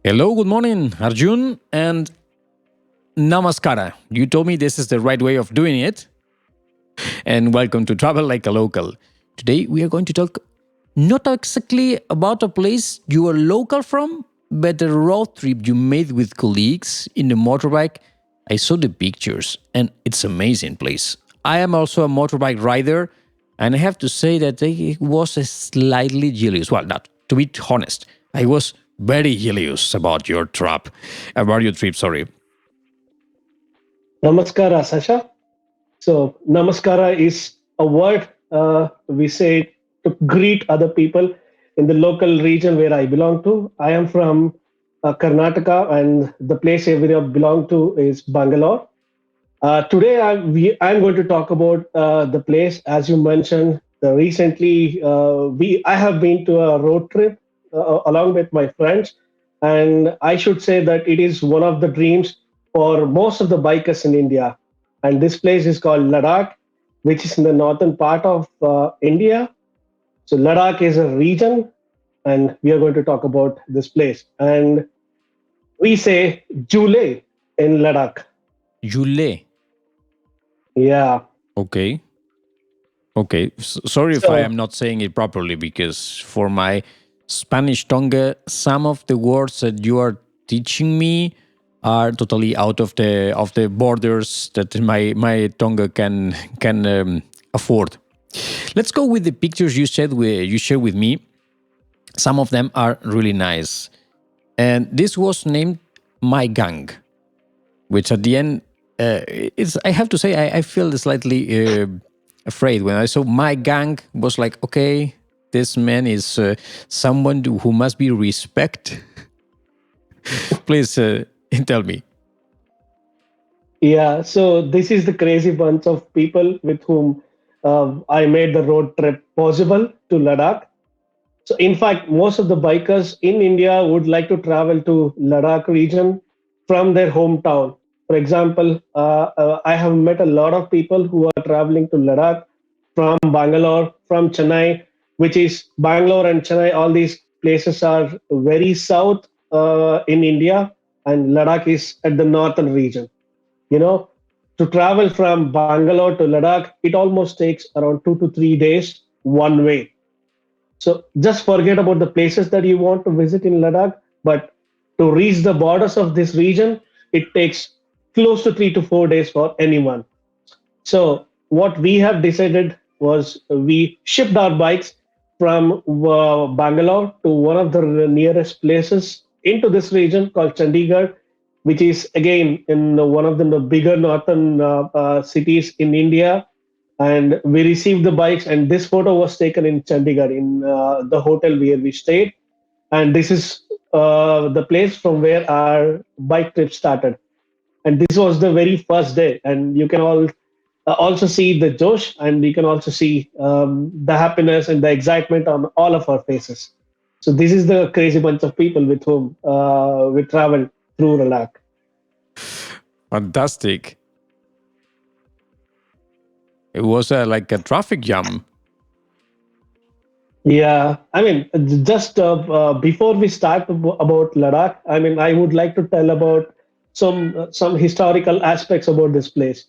Hello, good morning, Arjun, and namaskara. You told me this is the right way of doing it, and welcome to Travel Like a Local. Today, we are going to talk not exactly about a place you are local from, but a road trip you made with colleagues in the motorbike. I saw the pictures, and it's amazing place. I am also a motorbike rider, and I have to say that I was slightly jealous. Well, not to be honest, I was very jealous about your trip. Sorry. Namaskara, Sasha. So, Namaskara is a word we say to greet other people in the local region where I belong to. I am from Karnataka, and the place I belong to is Bangalore. Today, I'm going to talk about the place, as you mentioned. Recently, I have been to a road trip along with my friends, and I should say that it is one of the dreams for most of the bikers in India. And this place is called Ladakh, which is in the northern part of India. So Ladakh is a region, and we are going to talk about this place. And we say Jule in Ladakh. Jule. Yeah. Okay. Okay. Sorry if I So am not saying it properly because for my Spanish tongue, some of the words that you are teaching me are totally out of the borders that my tongue can afford. Let's go with the pictures you shared with me. Some of them are really nice, and this was named My Gang, which at the end, it's I have to say I feel slightly afraid when I saw My Gang. Was like, okay, this man is someone who must be respect. Please tell me. yeah, so this is the crazy bunch of people with whom I made the road trip possible to Ladakh. So, in fact, most of the bikers in India would like to travel to Ladakh region from their hometown. For example, I have met a lot of people who are traveling to Ladakh from Bangalore, from Chennai, which is Bangalore and Chennai. All these places are very south in India, and Ladakh is at the northern region. You know, to travel from Bangalore to Ladakh, it almost takes around 2 to 3 days one way. So just forget about the places that you want to visit in Ladakh, but to reach the borders of this region, it takes close to 3 to 4 days for anyone. So what we have decided was we shipped our bikes from Bangalore to one of the nearest places into this region called Chandigarh, which is again in one of the bigger northern cities in India. And we received the bikes, and this photo was taken in Chandigarh in the hotel where we stayed. And this is the place from where our bike trip started. And this was the very first day, and you can all also see the josh, and you can also see the happiness and the excitement on all of our faces. So this is the crazy bunch of people with whom we traveled through Ladakh. Fantastic. It was like a traffic jam. Yeah, I mean, just before we start about Ladakh, I mean, I would like to tell about some historical aspects about this place.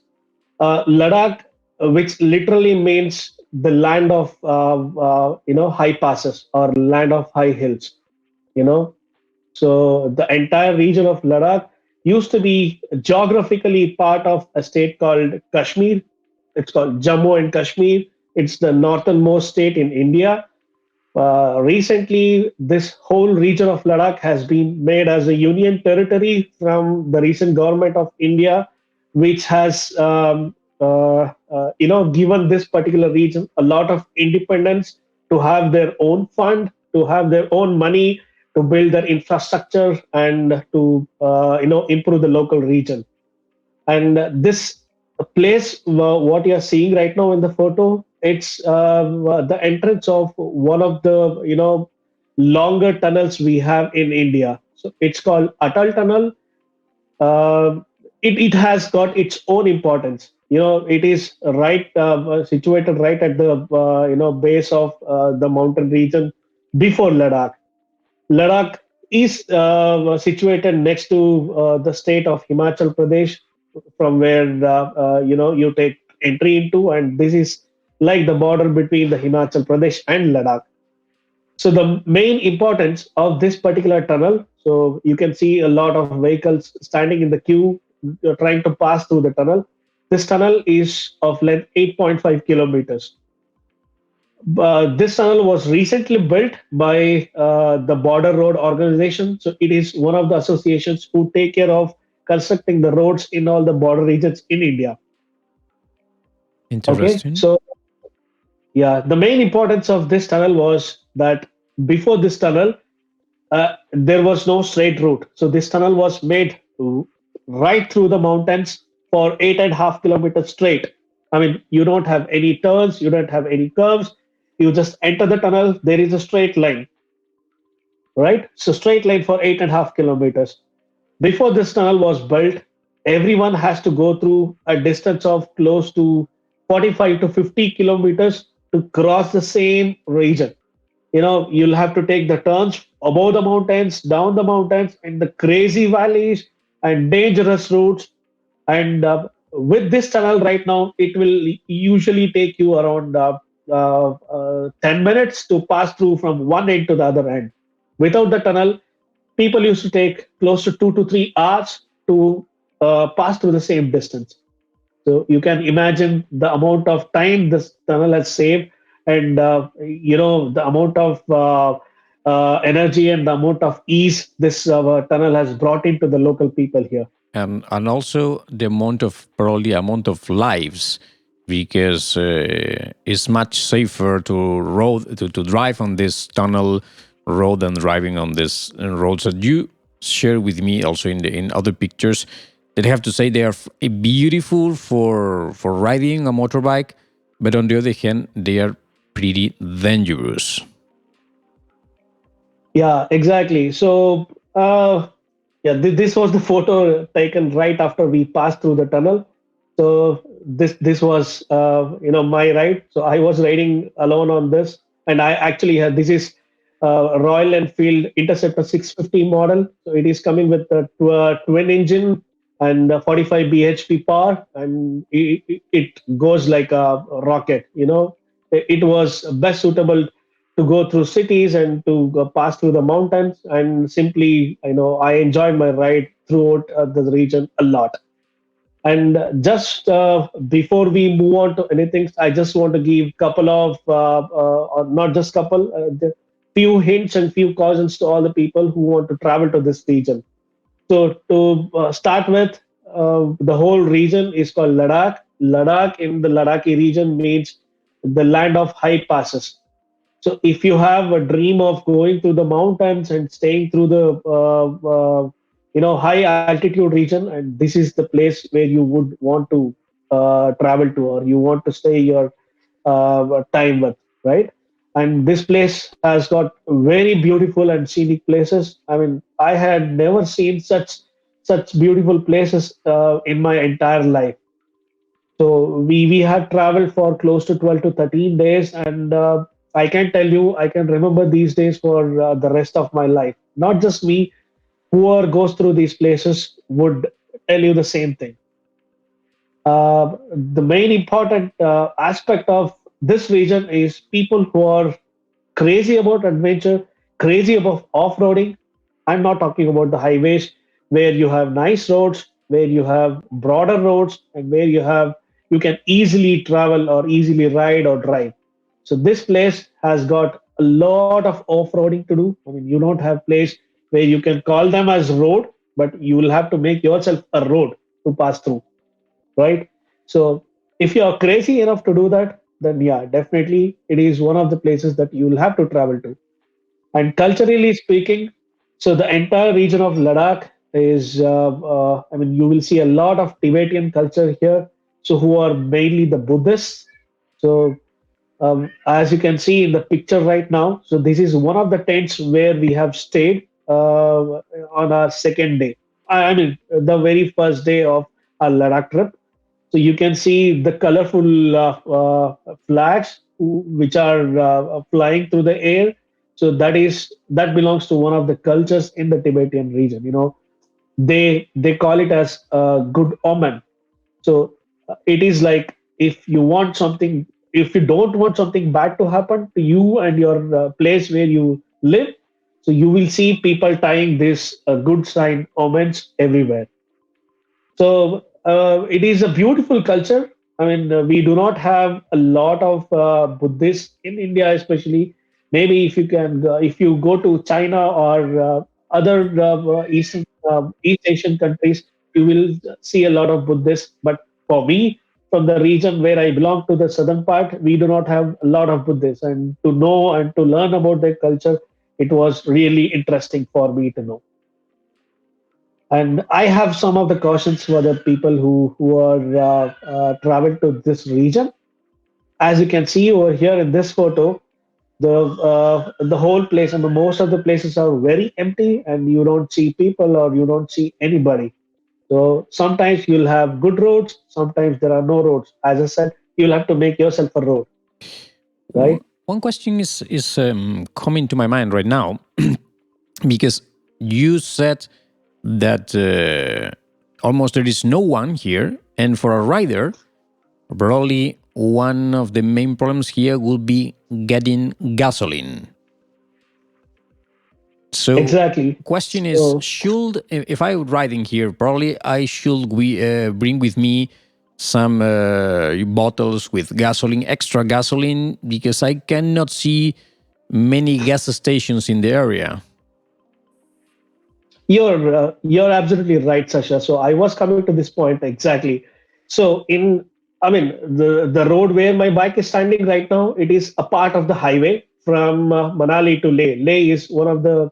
Ladakh, which literally means the land of high passes or land of high hills. You know, so the entire region of Ladakh used to be geographically part of a state called Kashmir. It's called Jammu and Kashmir. It's the northernmost state in India. Recently, this whole region of Ladakh has been made as a union territory from the recent government of India, which has given this particular region a lot of independence to have their own fund, to have their own money, to build their infrastructure, and to improve the local region. And this place, what you're seeing right now in the photo, it's the entrance of one of the longer tunnels we have in India. So it's called Atal Tunnel. It has got its own importance. It is right situated right at the base of the mountain region before Ladakh. Ladakh is situated next to the state of Himachal Pradesh, from where you take entry into, and this is like the border between the Himachal Pradesh and Ladakh. So the main importance of this particular tunnel, so you can see a lot of vehicles standing in the queue trying to pass through the tunnel. This tunnel is of length 8.5 kilometers. This tunnel was recently built by the Border Road Organization. So it is one of the associations who take care of constructing the roads in all the border regions in India. Okay, Interesting. so yeah, the main importance of this tunnel was that before this tunnel, there was no straight route. So this tunnel was made right through the mountains for 8.5 kilometers straight. I mean, you don't have any turns, you don't have any curves. You just enter the tunnel. There is a straight line, right? So straight line for 8.5 kilometers. Before this tunnel was built, everyone has to go through a distance of close to 45 to 50 kilometers to cross the same region. You'll have to take the turns above the mountains, down the mountains, and the crazy valleys and dangerous routes. And with this tunnel right now, it will usually take you around 10 minutes to pass through from one end to the other end. Without the tunnel, people used to take close to 2 to 3 hours to pass through the same distance. So you can imagine the amount of time this tunnel has saved, and the amount of energy and the amount of ease this tunnel has brought into the local people here. And also the amount of probably amount of lives, because it's much safer to road to drive on this tunnel road than driving on this roads that you share with me also in other pictures that I have to say they are beautiful for riding a motorbike, but on the other hand they are pretty dangerous. Yeah, exactly. So, yeah, this was the photo taken right after we passed through the tunnel. So this was my ride. So I was riding alone on this, and I actually had this is Royal Enfield Interceptor 650 model. So it is coming with a twin engine and 45 bhp power, and it goes like a rocket. It was best suitable to go through cities and to go pass through the mountains, and simply I enjoyed my ride throughout the region a lot. And just before we move on to anything, I just want to give couple of or not just couple the few hints and few cautions to all the people who want to travel to this region. So to start with, the whole region is called Ladakh. Ladakh in the Ladakhi region means the land of high passes. So if you have a dream of going through the mountains and staying through the high altitude region, and this is the place where you would want to travel to, or you want to stay your time with, right? And this place has got very beautiful and scenic places. I mean, I had never seen such beautiful places in my entire life. So we had traveled for close to 12 to 13 days, and I can tell you, I can remember these days for the rest of my life. Not just me, whoever goes through these places would tell you the same thing. The main important aspect of this region is people who are crazy about adventure, crazy about off-roading. I'm not talking about the highways where you have nice roads, where you have broader roads, and where you can easily travel or easily ride or drive. So this place has got a lot of off-roading to do. I mean, you don't have place where you can call them as road, but you will have to make yourself a road to pass through, right? So if you are crazy enough to do that, then yeah, definitely it is one of the places that you will have to travel to. And culturally speaking, so the entire region of Ladakh is, I mean, you will see a lot of Tibetan culture here. So who are mainly the Buddhists. So as you can see in the picture right now, so this is one of the tents where we have stayed on our second day. I mean, the very first day of our Ladakh trip. So you can see the colorful flags which are flying through the air. So that belongs to one of the cultures in the Tibetan region. They call it as a good omen. So it is like, if you want something, if you don't want something bad to happen to you and your place where you live, so you will see people tying this good sign omens everywhere. So it is a beautiful culture. I mean, we do not have a lot of Buddhists in India, especially. Maybe if you go to China or other East Asian countries, you will see a lot of Buddhists. But for me, from the region where I belong to, the southern part, we do not have a lot of Buddhists. And to know and to learn about their culture, it was really interesting for me to know. And I have some of the cautions for the people who are travel to this region. As you can see over here in this photo, the whole place and most of the places are very empty, and you don't see people or you don't see anybody. So sometimes you'll have good roads, sometimes there are no roads. As I said, you'll have to make yourself a road, right? One question is coming to my mind right now because you said that almost there is no one here, and for a rider, probably one of the main problems here will be getting gasoline. So, Exactly. question is, So should if I would riding here, probably I should bring with me some bottles with gasoline, extra gasoline, because I cannot see many gas stations in the area. you're absolutely right, Sasha. So I was coming to this point exactly. So I mean, the road where my bike is standing right now, it is a part of the highway from Manali to Leh. Leh is one of the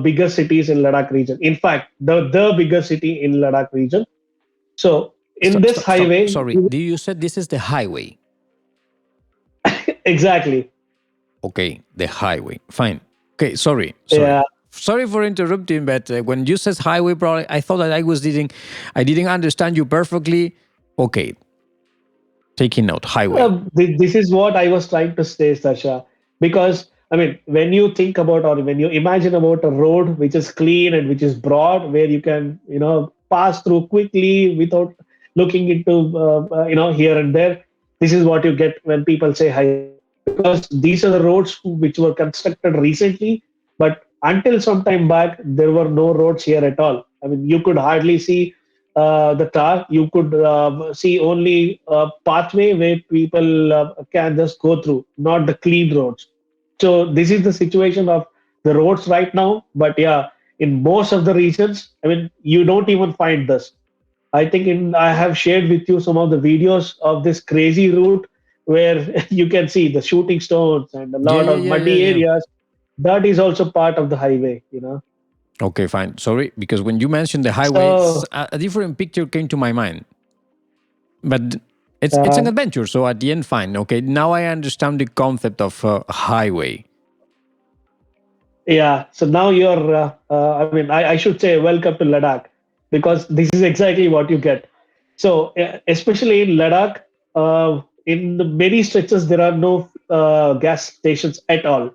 bigger cities in Ladakh region. In fact, the bigger city in Ladakh region. So in Stop, this stop, stop. highway, Sorry, you said this is the highway? exactly. Okay, the highway. Fine. Okay, sorry. Yeah. Sorry for interrupting, but when you said highway, probably I thought that I didn't understand you perfectly. Okay, taking note. Highway. This is what I was trying to say, Sasha. Because I mean, when you think about or when you imagine about a road which is clean and which is broad, where you can pass through quickly without looking into here and there, this is what you get when people say highway. Because these are the roads which were constructed recently, but until some time back, there were no roads here at all. I mean, you could hardly see the tar. You could see only a pathway where people can just go through, not the clean roads. So this is the situation of the roads right now. But yeah, in most of the regions, I mean, you don't even find this. I think I have shared with you some of the videos of this crazy route where you can see the shooting stones and a Yeah, lot yeah, of yeah, yeah, muddy yeah. areas. That is also part of the highway. Okay, fine. Sorry, because when you mentioned the highway, So a different picture came to my mind. But it's an uh, adventure, so at the end, fine. Okay, now I understand the concept of highway. yeah, so now I mean, I should say welcome to Ladakh, because this is exactly what you get. So, especially in Ladakh, in the many stretches, there are no gas stations at all.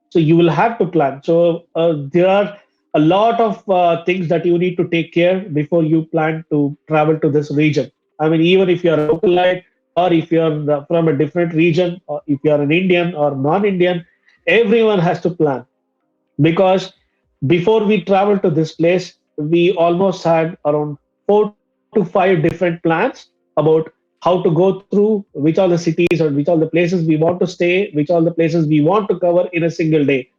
So, you will have to plan. So, there are a lot of things that you need to take care before you plan to travel to this region. I mean, even if you're a localite or if you're from a different region, or if you're an Indian or non Indian, everyone has to plan, because before we traveled to this place, we almost had around 4 to 5 different plans about how to go through, which all the cities or which all the places we want to stay, which all the places we want to cover in a single day.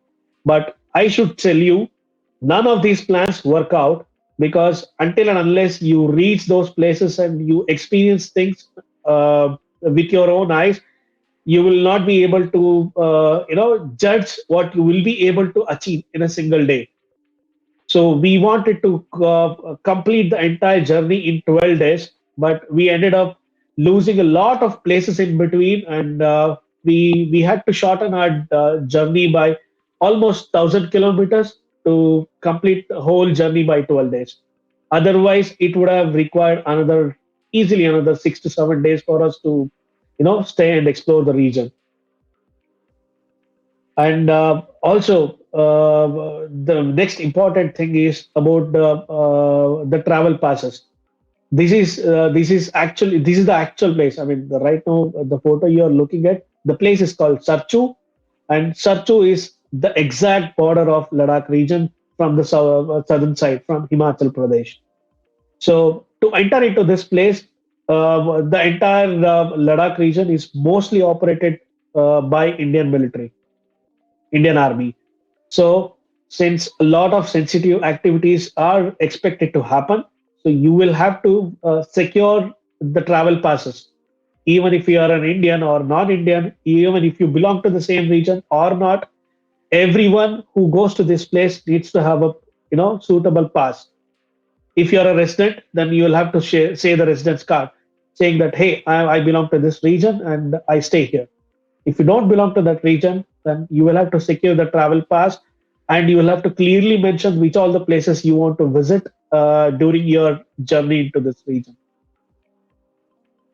But I should tell you, none of these plans work out, because until and unless you reach those places and you experience things with your own eyes, you will not be able to judge what you will be able to achieve in a single day. So we wanted to complete the entire journey in 12 days, but we ended up losing a lot of places in between, and we had to shorten our journey by almost 1,000 kilometers to complete the whole journey by 12 days. Otherwise, it would have required easily another 6 to 7 days for us to stay and explore the region. And also, the next important thing is about the travel passes. This is the actual place. I mean, right now the photo you are looking at, the place is called Sarchu, and Sarchu is the exact border of Ladakh region from the southern side, from Himachal Pradesh. So to enter into this place, the entire Ladakh region is mostly operated by Indian military, Indian Army. So since a lot of sensitive activities are expected to happen, so you will have to secure the travel passes. Even if you are an Indian or non-Indian, even if you belong to the same region or not, everyone who goes to this place needs to have a suitable pass. If you're a resident, then you will have to say the residence card saying that, hey, I belong to this region and I stay here. If you don't belong to that region, then you will have to secure the travel pass, and you will have to clearly mention which all the places you want to visit during your journey into this region.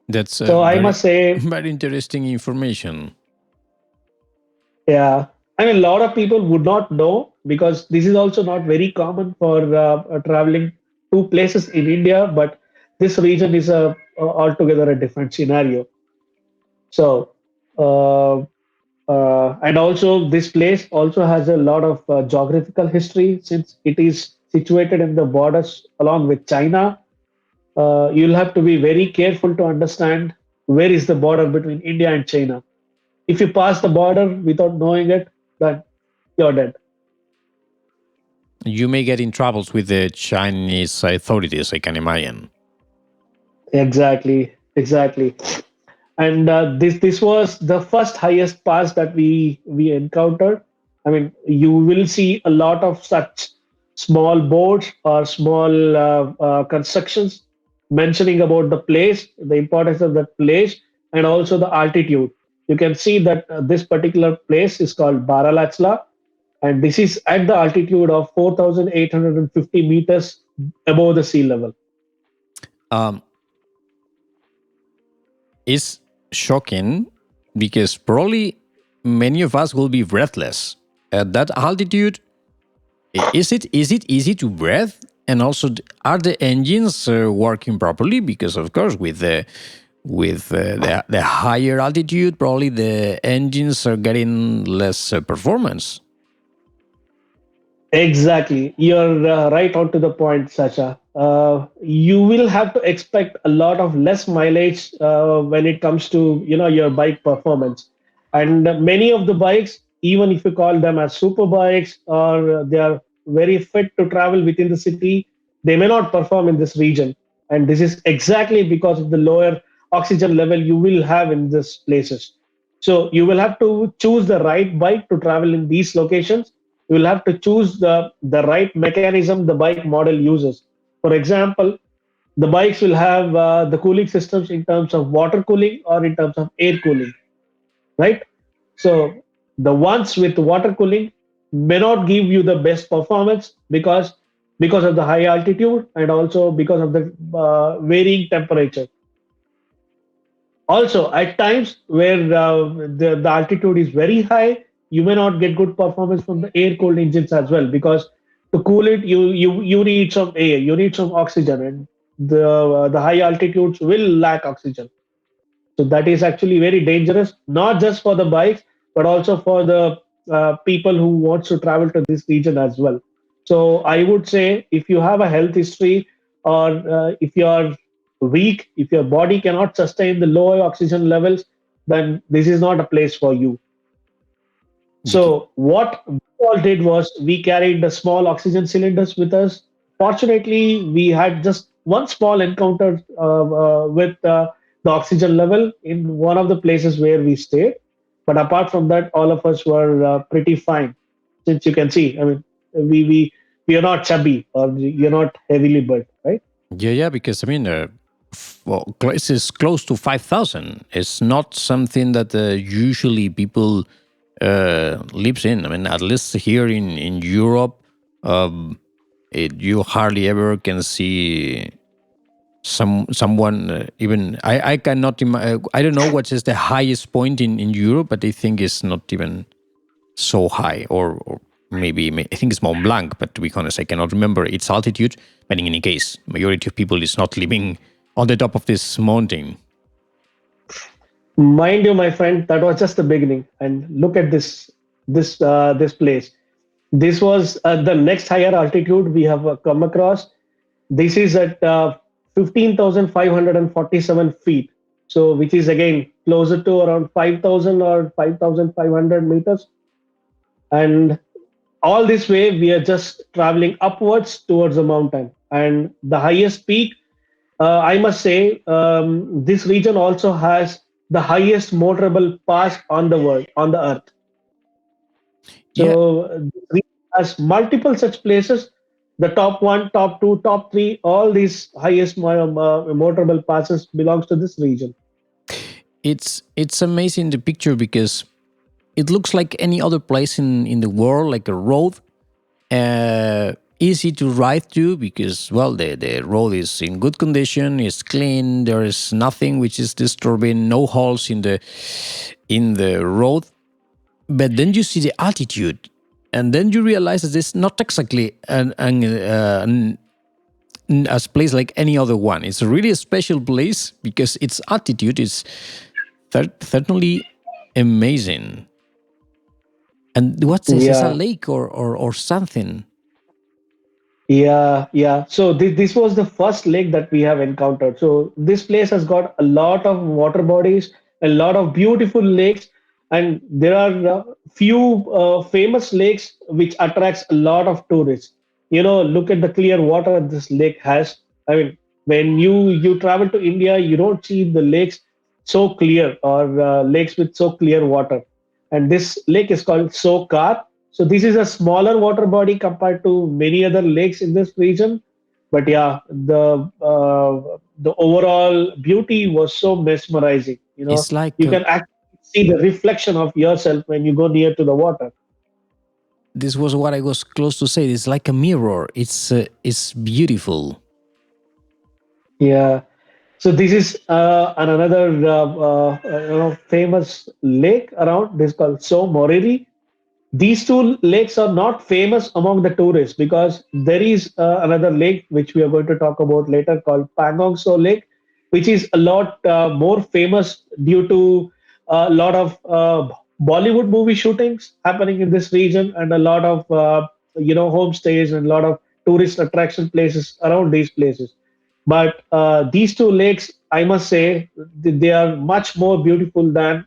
That's So I very must say, very interesting information. yeah, I mean, a lot of people would not know because this is also not very common for traveling to places in India, but this region is altogether a different scenario. So, and also this place also has a lot of geographical history since it is situated in the borders along with China. You'll have to be very careful to understand where is the border between India and China. If you pass the border without knowing it, then you're dead. You may get in troubles with the Chinese authorities, I can imagine. Exactly, exactly. And this was the first highest pass that we encountered. I mean, you will see a lot of such small boards or small constructions mentioning about the place, the importance of that place, and also the altitude. You can see that this particular place is called Baralachla, and this is at the altitude of 4,850 meters above the sea level. Um, it's shocking because probably many of us will be breathless at that altitude. Is it easy to breathe? And also, are the engines working properly? Because of course, with the higher altitude, probably the engines are getting less performance. Exactly. You're right on to the point, Sacha. You will have to expect a lot of less mileage when it comes to your bike performance. And many of the bikes, even if you call them as super bikes or they are very fit to travel within the city, they may not perform in this region. And this is exactly because of the lower oxygen level you will have in these places. So you will have to choose the right bike to travel in these locations. You will have to choose the right mechanism the bike model uses. For example, the bikes will have the cooling systems in terms of water cooling or in terms of air cooling, right? So the ones with water cooling may not give you the best performance because of the high altitude and also because of the varying temperature. Also, at times where the altitude is very high, you may not get good performance from the air cooled engines as well because to cool it, you need some air, you need some oxygen, and the high altitudes will lack oxygen. So that is actually very dangerous, not just for the bikes, but also for the people who wants to travel to this region as well. So I would say if you have a health history or if you are weak, if your body cannot sustain the low oxygen levels, then this is not a place for you. Because, So what we all did was we carried the small oxygen cylinders with us. Fortunately, we had just one small encounter with the oxygen level in one of the places where we stayed. But apart from that, all of us were pretty fine. Since you can see, I mean, we are not chubby or you're not heavily built, right? yeah, because I mean, well, this is close to 5,000. It's not something that usually people lives in. I mean, at least here in Europe, um, you hardly ever can see someone even I cannot I don't know what is the highest point in Europe, but I think it's not even so high, or maybe I think it's Mont Blanc, but to be honest, I cannot remember its altitude. But in any case, majority of people is not living on the top of this mountain. Mind you, my friend, that was just the beginning. And look at this place. This was the next higher altitude we have come across. This is at 15,547 feet. So, which is again closer to around 5,000 or 5,500 meters. And all this way, we are just traveling upwards towards the mountain. And the highest peak, I must say, this region also has the highest motorable pass on the world, on the earth. Yeah, So this region has multiple such places. The top one, top two, top three, all these highest motorable passes belongs to this region. it's amazing the picture because it looks like any other place in the world, like a road, easy to ride to because well the road is in good condition, it's clean, there is nothing which is disturbing, no holes in the road. But then you see the altitude, and then you realize that it's not exactly a place like any other one. It's a really special place because its altitude is certainly amazing. And what's this? Is a Yeah, lake or something? yeah. So this was the first lake that we have encountered. So this place has got a lot of water bodies, a lot of beautiful lakes, and there are few famous lakes which attracts a lot of tourists. Look at the clear water this lake has. I mean, when you travel to India, you don't see the lakes so clear or lakes with so clear water. And this lake is called Sokar. So this is a smaller water body compared to many other lakes in this region. But yeah, the overall beauty was so mesmerizing. It's like You can actually see the reflection of yourself when you go near to the water. this was what I was close to say. It's like a mirror. It's beautiful. Yeah. So this is another famous lake around. This is called So Moriri. These two lakes are not famous among the tourists because there is another lake which we are going to talk about later called Pangong So Lake, which is a lot more famous due to a lot of Bollywood movie shootings happening in this region and a lot of homestays and a lot of tourist attraction places around these places. But these two lakes, I must say, they are much more beautiful than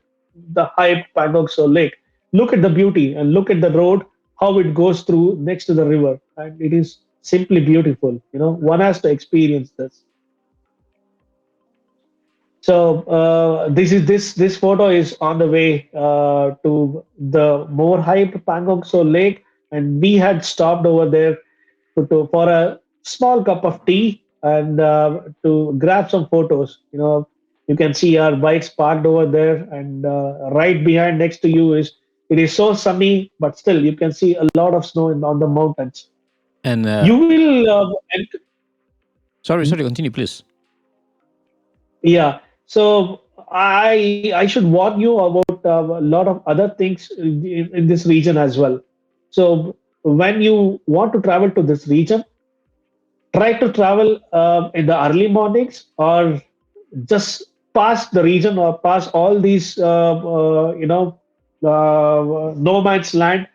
the hype Pangong So Lake. Look at the beauty and look at the road, how it goes through next to the river, and it is simply beautiful. One has to experience this. So this photo is on the way to the more hyped Pangongso Lake, and we had stopped over there for a small cup of tea and to grab some photos. You can see our bikes parked over there, and right behind next to you is it is so sunny, but still you can see a lot of snow on the mountains. And You will, sorry, continue, please. yeah. So I should warn you about a lot of other things in this region as well. So when you want to travel to this region, try to travel in the early mornings or just pass the region or pass all these no man's land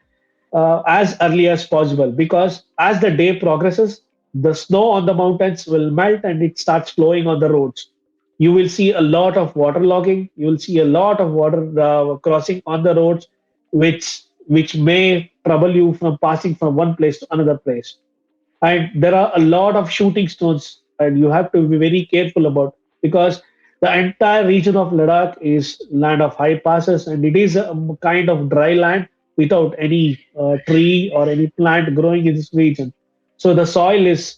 as early as possible because as the day progresses the snow on the mountains will melt and it starts flowing on the roads. You will see a lot of water logging, you will see a lot of water crossing on the roads, which may trouble you from passing from one place to another place. And there are a lot of shooting stones and you have to be very careful about because the entire region of Ladakh is land of high passes and it is a kind of dry land without any tree or any plant growing in this region. So the soil is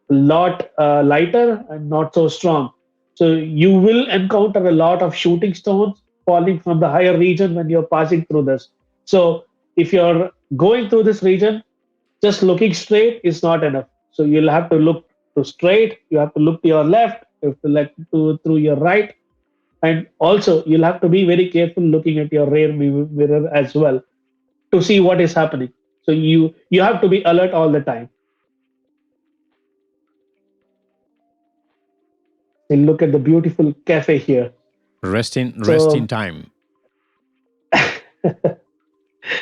a lot lighter and not so strong. So you will encounter a lot of shooting stones falling from the higher region when you're passing through this. So if you're going through this region, just looking straight is not enough. So you'll have to look to straight, you have to look to your left, you have to look to through your right, and also you'll have to be very careful looking at your rear mirror as well to see what is happening. So you have to be alert all the time. And look at the beautiful cafe here. Resting So time.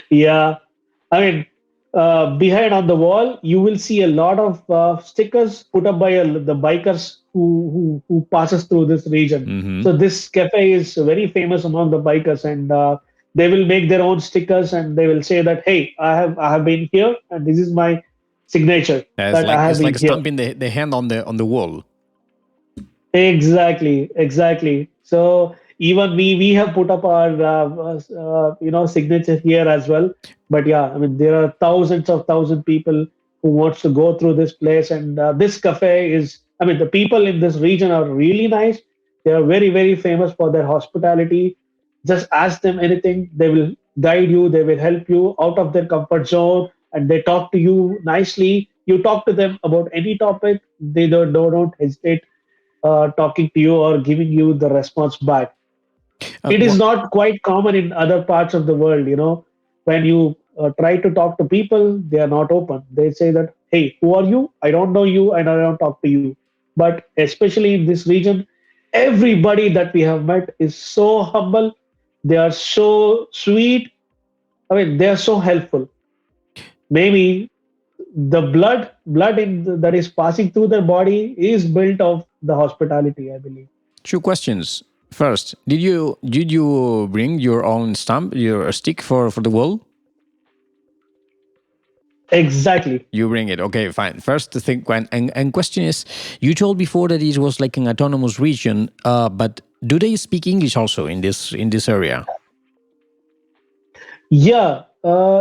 yeah, I mean, behind on the wall, you will see a lot of stickers put up by the bikers who passes through this region. Hmm. So this cafe is very famous among the bikers, and they will make their own stickers, and they will say that, "Hey, I have been here, and this is my signature that I have It's been like here." stamping the hand on the wall. Exactly, exactly. So even we have put up our signature here as well. But yeah, I mean there are thousands of thousand people who wants to go through this place, and this cafe is. I mean the people in this region are really nice. They are very famous for their hospitality. Just ask them anything, they will guide you. They will help you out of their comfort zone, and they talk to you nicely. You talk to them about any topic, they don't hesitate talking to you or giving you the response back. It is What? not quite common in other parts of the world. When you try to talk to people, they are not open. They say that, hey, who are you? I don't know you and I don't talk to you. But especially in this region, everybody that we have met is so humble. They are so sweet. I mean, they are so helpful. Maybe the blood that is passing through their body is built of the hospitality, I believe. Two questions. First, did you bring your own stamp, your stick for the wall? Exactly. You bring it. Okay, fine. First, the thing and question is, you told before that it was like an autonomous region, but do they speak English also in this area? Yeah,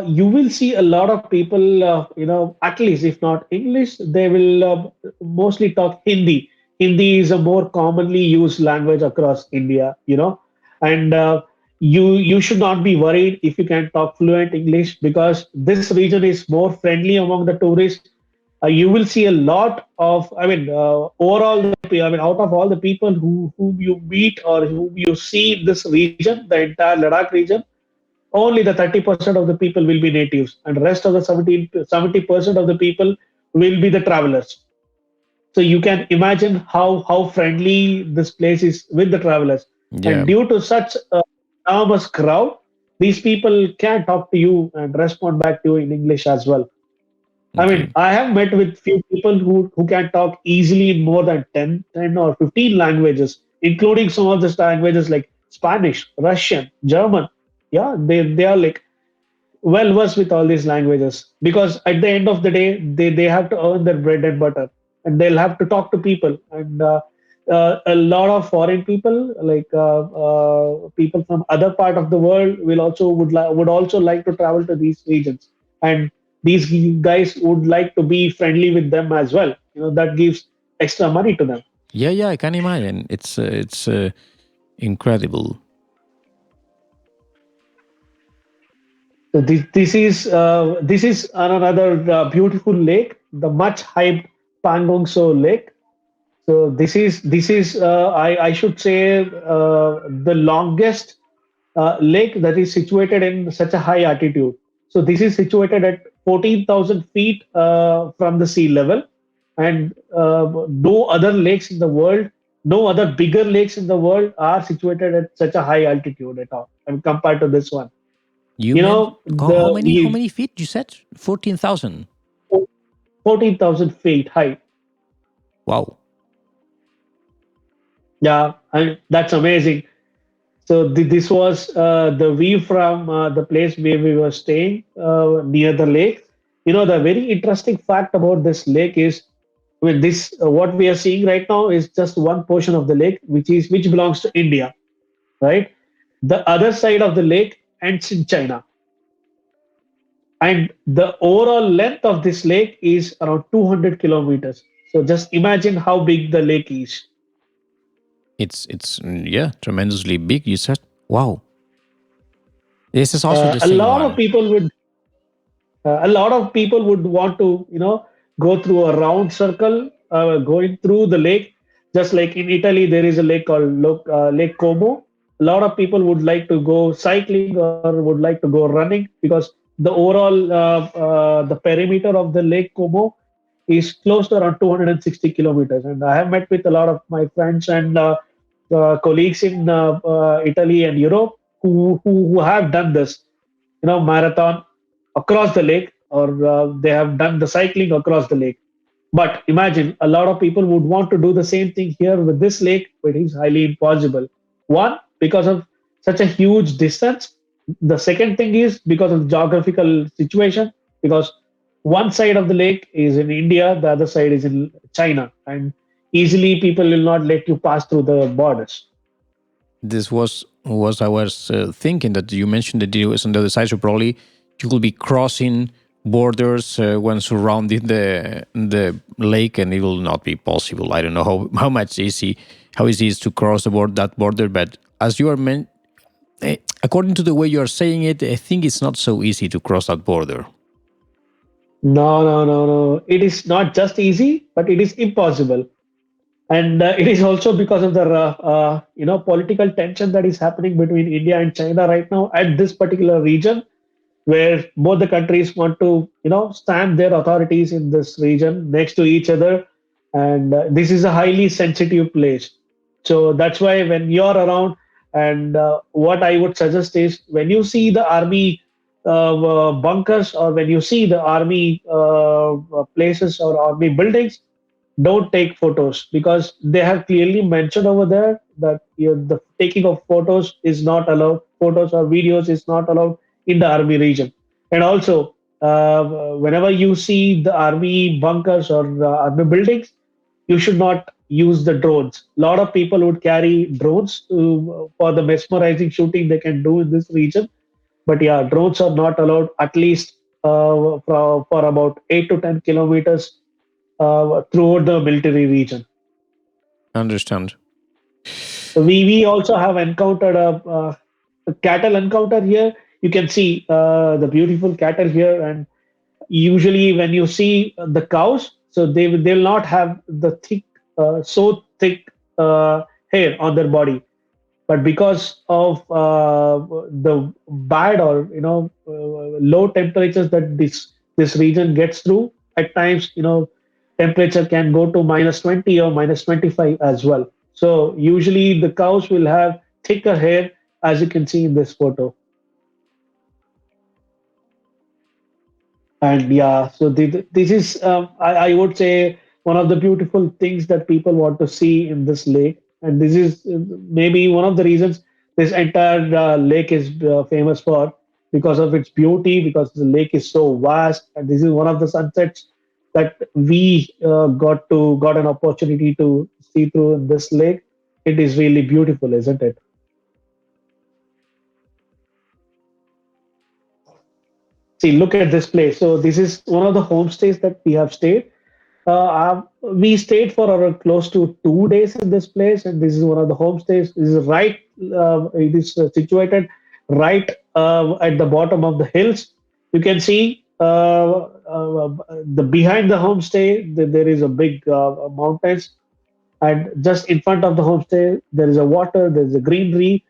you will see a lot of people, at least if not English, they will mostly talk Hindi. Hindi is a more commonly used language across India, and you should not be worried if you can talk fluent English, because this region is more friendly among the tourists. You will see a lot of, I mean, overall, I mean, out of all the people whom you meet or whom you see in this region, the entire Ladakh region, only the 30% of the people will be natives, and the rest of the 70% of the people will be the travelers. So you can imagine how friendly this place is with the travelers. And Yeah. due to such enormous crowd, these people can talk to you and respond back to you in English as well. I mean, Okay. I have met with few people who can talk easily in more than 10 or 15 languages, including some of the languages like Spanish, Russian, German. Yeah, they are like well versed with all these languages, because at the end of the day, they have to earn their bread and butter, and they'll have to talk to people. And a lot of foreign people, like people from other part of the world, would also like to travel to these regions, and these guys would like to be friendly with them as well. That gives extra money to them. Yeah, yeah, I can imagine. It's incredible. So this is another beautiful lake, the much hyped Pangong So Lake. So this is I should say the longest lake that is situated in such a high altitude. So this is situated at 14,000 feet from the sea level, and no other lakes in the world, no other bigger lakes in the world are situated at such a high altitude at all. I mean, compared to this one, You you meant know the how we many feet you said? 14,000. 14,000 feet high. Wow. Yeah, and that's amazing. So this was the view from the place where we were staying near the lake. The very interesting fact about this lake is, I mean, this what we are seeing right now is just one portion of the lake, which belongs to India, right? The other side of the lake ends in China, and the overall length of this lake is around 200 kilometers. So just imagine how big the lake is. Yeah, tremendously big. You said. Wow. This is also the A same lot of one. people would a lot of people would want to go through a round circle going through the lake, just like in Italy there is a lake called Lake Como. A lot of people would like to go cycling or would like to go running, because the overall the perimeter of the Lake Como is close to around 260 kilometers. And I have met with a lot of my friends and colleagues in Italy and Europe who have done this, marathon across the lake, or they have done the cycling across the lake. But imagine a lot of people would want to do the same thing here with this lake, but it's highly impossible. One, because of such a huge distance. The second thing is because of the geographical situation, because one side of the lake is in India, the other side is in China, and easily people will not let you pass through the borders. This was I was thinking that you mentioned that it was on the other side, so probably you will be crossing borders when surrounding the lake, and it will not be possible. I don't know how much easy how easy it is to cross the that border, but as you are meant, according to the way you are saying it, I think it's not so easy to cross that border. No, no, no, no. It is not just easy, but it is impossible. And it is also because of the political tension that is happening between India and China right now at this particular region, where both the countries want to stand their authorities in this region next to each other, and this is a highly sensitive place. So that's why when you're around, and what I would suggest is when you see the army bunkers, or when you see the army places or army buildings, don't take photos, because they have clearly mentioned over there that the taking of photos is not allowed. Photos or videos is not allowed in the army region. And also, whenever you see the army bunkers or army buildings, you should not use the drones. A lot of people would carry drones for the mesmerizing shooting they can do in this region. But yeah, drones are not allowed, at least for about 8 to 10 kilometers throughout the military region. Understand. We also have encountered a cattle encounter here. You can see the beautiful cattle here, and usually when you see the cows, so they'll not have the so thick hair on their body, but because of the bad, or low temperatures that this region gets through, at times temperature can go to -20 or -25 as well. So usually the cows will have thicker hair, as you can see in this photo. And yeah, so this is, I would say, one of the beautiful things that people want to see in this lake. And this is maybe one of the reasons this entire lake is famous for, because of its beauty, because the lake is so vast. And this is one of the sunsets that we got an opportunity to see through in this lake. It is really beautiful, isn't it? See, look at this place. So this is one of the homestays that we have stayed. We stayed for around close to 2 days in this place, and this is one of the homestays. This is right. It is situated right at the bottom of the hills. You can see the behind the homestay. There is a big mountains, and just in front of the homestay there is a water. There is a greenery.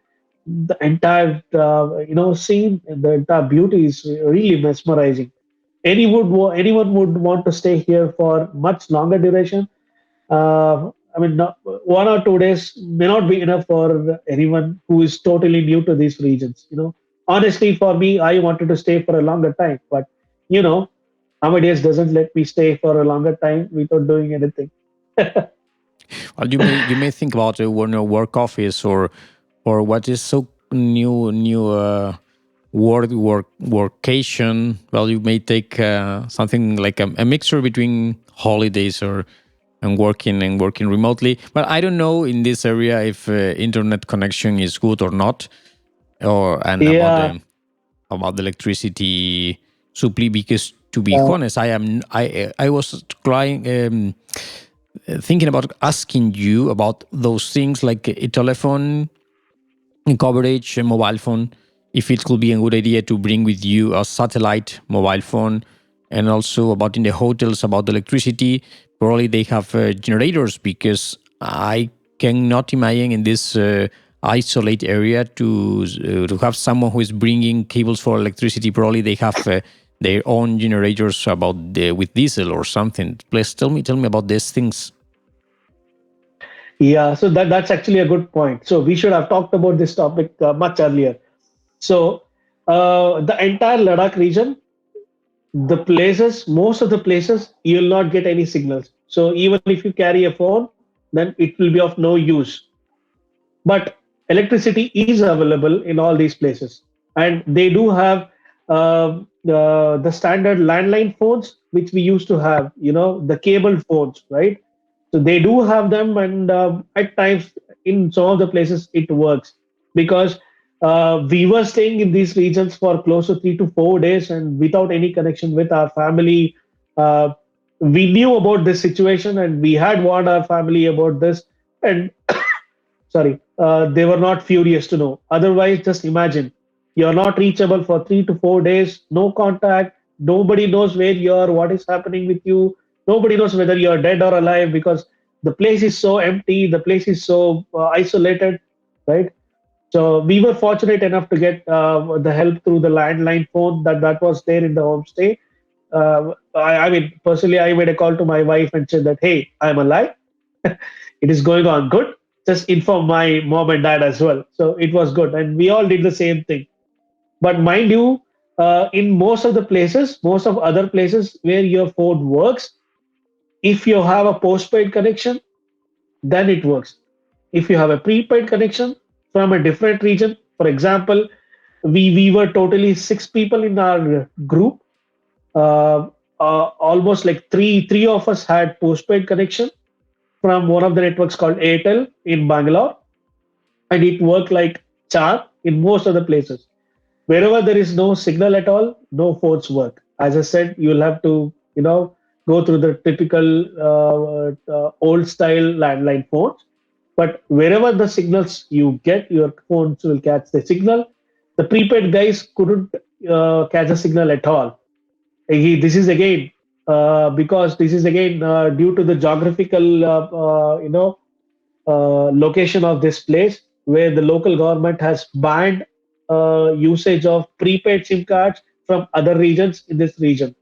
The entire scene and the entire beauty is really mesmerizing. Anyone would want to stay here for much longer duration. I mean, 1 or 2 days may not be enough for anyone who is totally new to these regions. Honestly, for me, I wanted to stay for a longer time, but you know, Amadeus doesn't let me stay for a longer time without doing anything. Well, you may think about when a work office or what is so new workation. Well, you may take something like a mixture between holidays or and working remotely. But I don't know in this area if internet connection is good or not, or and Yeah, about the electricity supply. Because to be uh, honest, I was trying. Thinking about asking you about those things like a telephone coverage, a mobile phone, if it could be a good idea to bring with you a satellite mobile phone, and also about in the hotels about the electricity. Probably they have generators, because I cannot imagine in this isolate area to have someone who is bringing cables for electricity. Probably they have their own generators about with diesel or something. Please tell me about these things. Yeah, so that's actually a good point. So we should have talked about this topic much earlier. So the entire Ladakh region, the places, most of the places, you'll not get any signals. So even if you carry a phone, then it will be of no use. But electricity is available in all these places, and they do have the standard landline phones which we used to have, the cable phones, right? So they do have them, and at times in some of the places it works, because we were staying in these regions for close to 3 to 4 days and without any connection with our family. uh, we knew about this situation and we had warned our family about this, and sorry, they were not furious to know. Otherwise, just imagine, you're not reachable for 3 to 4 days, no contact, nobody knows where you are, what is happening with you, nobody knows whether you're dead or alive, because the place is so empty, the place is so isolated, right? So we were fortunate enough to get the help through the landline phone that was there in the homestay. I mean, personally, I made a call to my wife and said that, hey, I'm alive. It is going on good. Just inform my mom and dad as well. So it was good. And we all did the same thing. But mind you, in most of the places, most of other places where your phone works, if you have a postpaid connection, then it works. If you have a prepaid connection from a different region, for example, we were totally 6 people in our group. Uh, Almost like three of us had postpaid connection from one of the networks called Airtel in Bangalore, and it worked like charm in most of the places. Wherever there is no signal at all, no phones work. As I said, you'll have to, go through the typical old style landline phones. But wherever the signals you get, your phones will catch the signal. The prepaid guys couldn't catch a signal at all. This is again because this is again due to the geographical, location of this place, where the local government has banned usage of prepaid SIM cards from other regions in this region.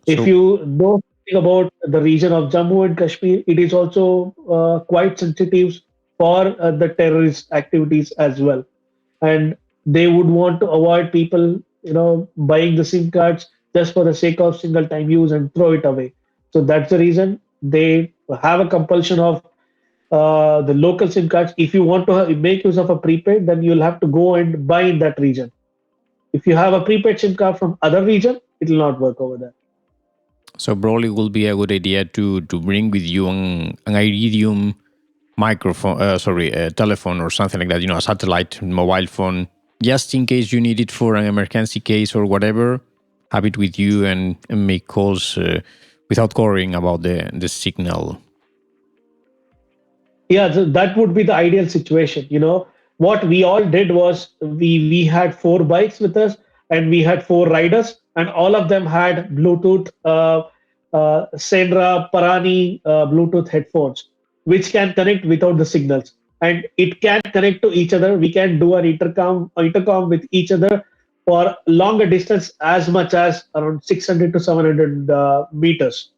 If So you know something about the region of Jammu and Kashmir, it is also quite sensitive for the terrorist activities as well, and they would want to avoid people, buying the SIM cards just for the sake of single time use and throw it away. So that's the reason they have a compulsion of the local SIM cards. If you want to make use of a prepaid, then you'll have to go and buy in that region. If you have a prepaid SIM card from other region, it will not work over there. so probably will be a good idea to bring with you an iridium microphone, sorry, a telephone or something like that, a satellite mobile phone, just in case you need it for an emergency case or whatever. Have it with you and make calls without worrying about the signal. Yeah, that would be the ideal situation. What we all did was we had 4 bikes with us, and we had 4 riders, and all of them had Bluetooth, Sendra Parani Bluetooth headphones, which can connect without the signals, and it can connect to each other. We can do an intercom with each other for longer distance, as much as around 600 to 700 meters,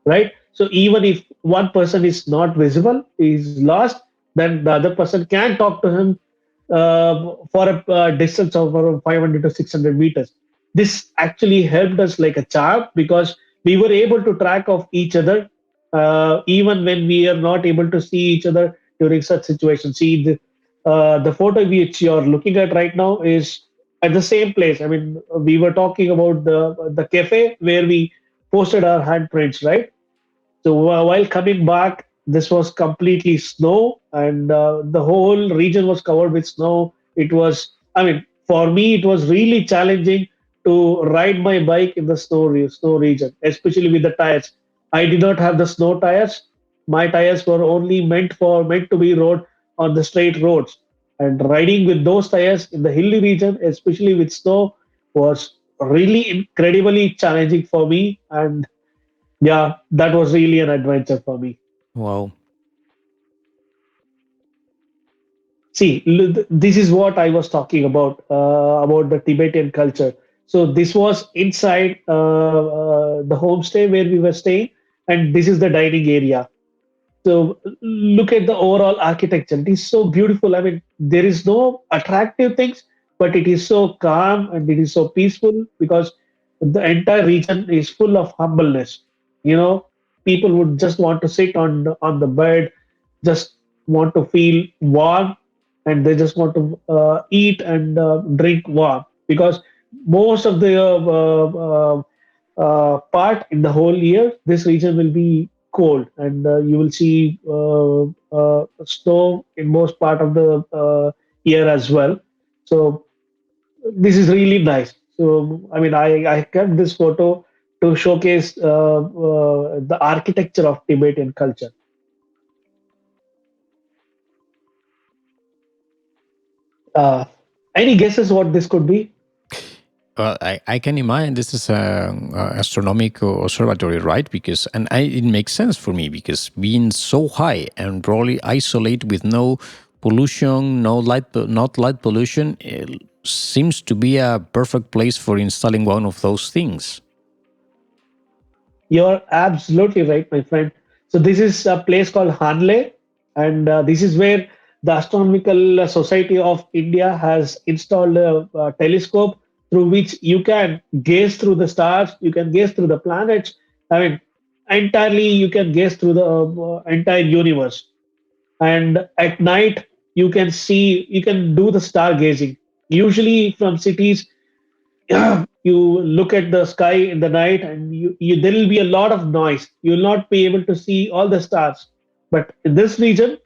right? So even if one person is not visible, is lost, then the other person can talk to him for a distance of around 500 to 600 meters. This actually helped us like a charm, because we were able to track of each other even when we are not able to see each other during such situations. See, the photo which you're looking at right now is at the same place. I mean, we were talking about the cafe where we posted our handprints, right? So while coming back, this was completely snow, and the whole region was covered with snow. It was, I mean, for me, it was really challenging to ride my bike in the snow region, especially with the tires. I did not have the snow tires. My tires were only meant to be rode on the straight roads. And riding with those tires in the hilly region, especially with snow, was really incredibly challenging for me. And yeah, that was really an adventure for me. Wow. See, this is what I was talking about the Tibetan culture. So this was inside the homestay where we were staying, and this is the dining area. So look at the overall architecture. It is so beautiful. I mean, there is no attractive things, but it is so calm and it is so peaceful because the entire region is full of humbleness. You know, people would just want to sit on the bed, just want to feel warm, and they just want to eat and drink warm because most of the part in the whole year, this region will be cold, and you will see snow in most part of the year as well. So this is really nice. So I mean, I kept this photo to showcase the architecture of Tibetan culture. Uh, any guesses what this could be? I can imagine this is a astronomical observatory, right? Because it makes sense for me because being so high and probably isolate with no pollution, not light pollution, it seems to be a perfect place for installing one of those things. You're absolutely right, my friend. So this is a place called Hanle, and this is where the Astronomical Society of India has installed a telescope through which you can gaze through the stars, you can gaze through the planets. I mean, entirely you can gaze through the entire universe. And at night you can do the stargazing. Usually from cities, you look at the sky in the night and there will be a lot of noise. You will not be able to see all the stars. But in this region,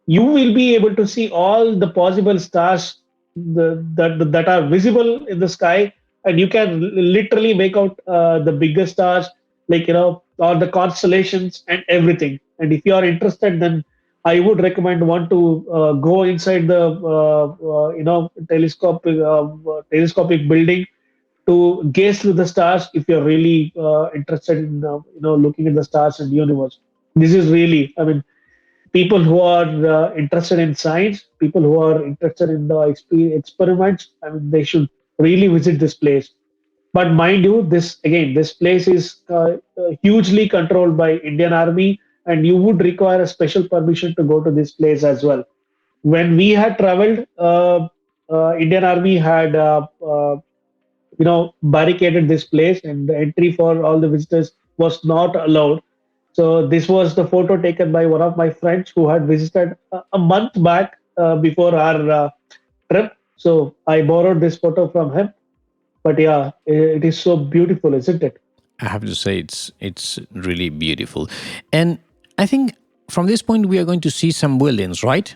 you will be able to see all the possible stars that are visible in the sky, and you can literally make out the bigger stars, like all the constellations and everything. And if you are interested, then I would recommend one to go inside the telescopic building to gaze through the stars if you're really interested in looking at the stars and the universe. This is really, I mean, people who are interested in science, people who are interested in the experiments, I mean, they should really visit this place. But mind you, this place is hugely controlled by Indian Army, and you would require a special permission to go to this place as well. When we had traveled, Indian Army had barricaded this place, and the entry for all the visitors was not allowed. So this was the photo taken by one of my friends who had visited a month back before our trip. So I borrowed this photo from him. But yeah, it is so beautiful, isn't it? I have to say it's really beautiful, and I think from this point we are going to see some buildings, right?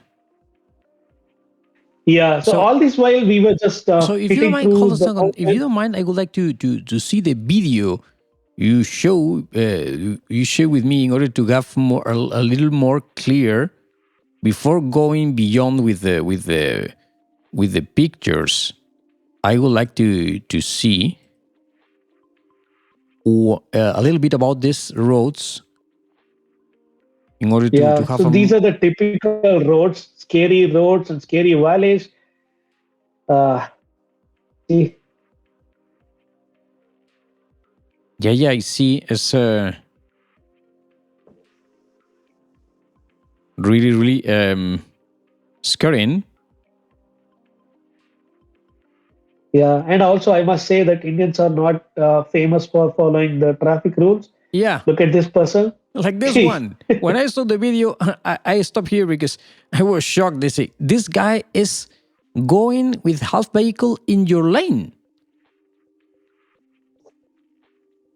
Yeah. So So all this while we were just so if you don't hitting mind, hold on through a the second. If you mountains. don't mind, I would like to see the video you share with me in order to have a little more clear before going beyond with the pictures. I would like to see a little bit about these roads in order to Yeah. have So these are the typical roads, scary roads and scary valleys. See, yeah, I see. It's really scaring. yeah. And also, I must say that Indians are not famous for following the traffic rules. Yeah, Look at this person. like this one. When I saw the video, I stopped here because I was shocked. They say this guy is going with half vehicle in your lane.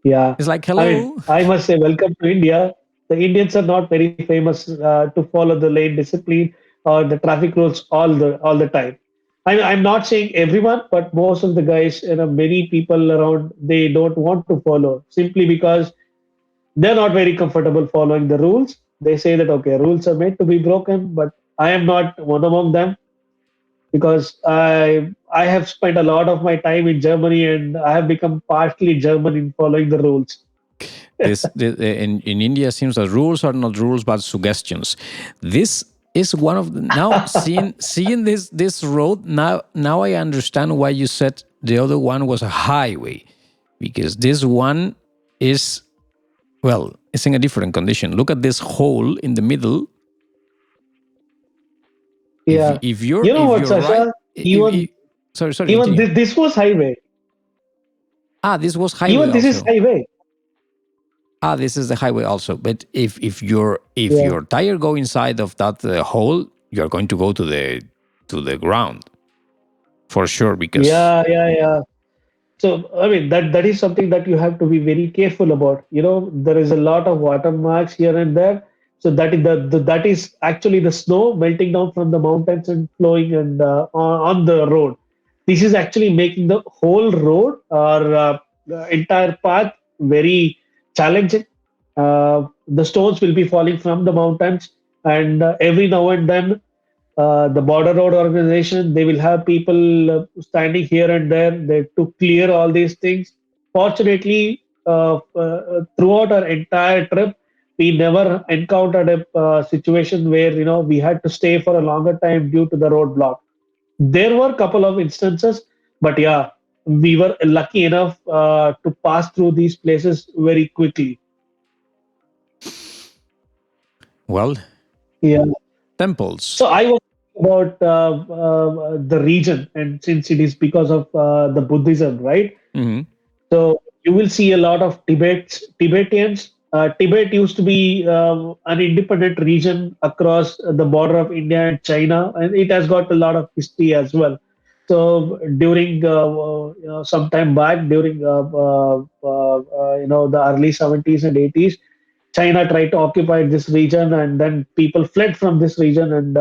Yeah, It's like I mean, hello. I must say, welcome to India. The Indians are not very famous to follow the lane discipline or the traffic rules all the time. I'm not saying everyone, but most of the guys, many people around, they don't want to follow simply because they're not very comfortable following the rules. They say that okay, rules are made to be broken, but I am not one among them because I have spent a lot of my time in Germany and I have become partly German in following the rules. In India seems that rules are not rules but suggestions. This Is one of the now seeing this road now I understand why you said the other one was a highway, because this one is, well, it's in a different condition. Look at this hole in the middle. Yeah. If What, you're right, Sasha? if sorry, Even continue. this was highway. This was highway Even this is also. highway. This is the highway also. But if Yeah. your tire go inside of that hole, you're going to go to the ground for sure, because Yeah. So, I mean, that is something that you have to be very careful about. There is a lot of watermarks here and there. So that is actually the snow melting down from the mountains and flowing and on the road. This is actually making the whole road or the entire path very challenging. The stones will be falling from the mountains, and every now and then the border road organization, they will have people standing here and there to clear all these things. Fortunately, throughout our entire trip, we never encountered a situation where we had to stay for a longer time due to the roadblock. There were a couple of instances, but yeah, we were lucky enough to pass through these places very quickly. well, Yeah. temples. So I was about the region, and since it is because of the Buddhism, right? Hmm. So you will see a lot of Tibetians. Tibet used to be an independent region across the border of India and China, and it has got a lot of history as well. So during some time back, during the early 70s and 80s, China tried to occupy this region, and then people fled from this region. And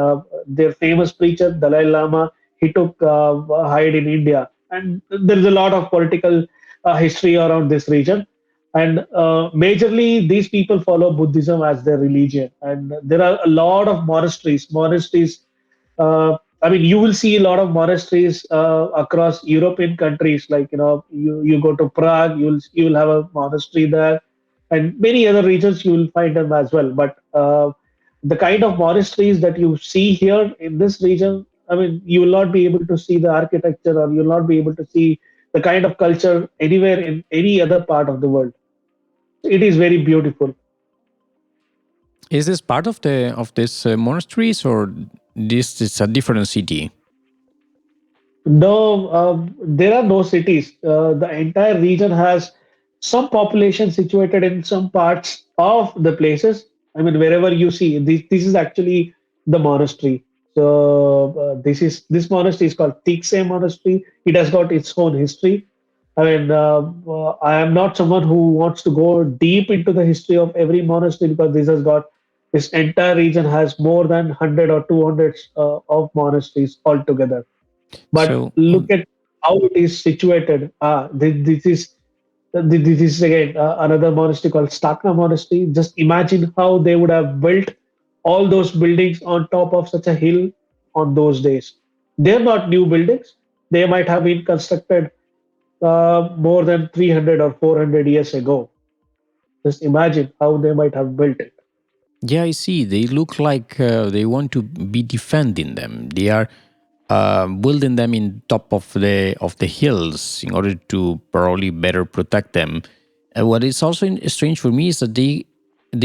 their famous preacher Dalai Lama, he took hide in India, and there is a lot of political history around this region. And majorly, these people follow Buddhism as their religion, and there are a lot of monasteries. I mean, you will see a lot of monasteries across European countries. Like you go to Prague, you will have a monastery there, and many other regions you will find them as well. But the kind of monasteries that you see here in this region, I mean, you will not be able to see the architecture, or you'll not be able to see the kind of culture anywhere in any other part of the world. It is very beautiful. Is this part of the of this monasteries, or this is a different city? No, there are no cities. The entire region has some population situated in some parts of the places. I mean, wherever you see this is actually the monastery. So this monastery is called Tikse Monastery. It has got its own history. I mean, I am not someone who wants to go deep into the history of every monastery, because this entire region has more than 100 or 200 of monasteries altogether. But So, look at how it is situated. This is again another monastery called Stakna Monastery. Just imagine how they would have built all those buildings on top of such a hill on those days. They're not new buildings. They might have been constructed more than 300 or 400 years ago. Just imagine how they might have built it. yeah, I see. They look like they want to be defending them. They are building them in top of the hills in order to probably better protect them. What is also strange for me is that they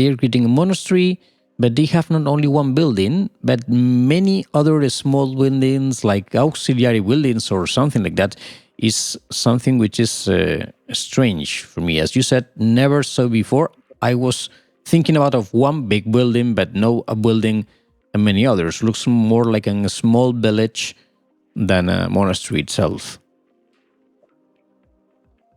are creating a monastery, but they have not only one building, but many other small buildings like auxiliary buildings or something like that. Is something which is strange for me. As you said, never saw before. I was thinking about of one big building, but no a building and many others. Looks more like a small village than a monastery itself.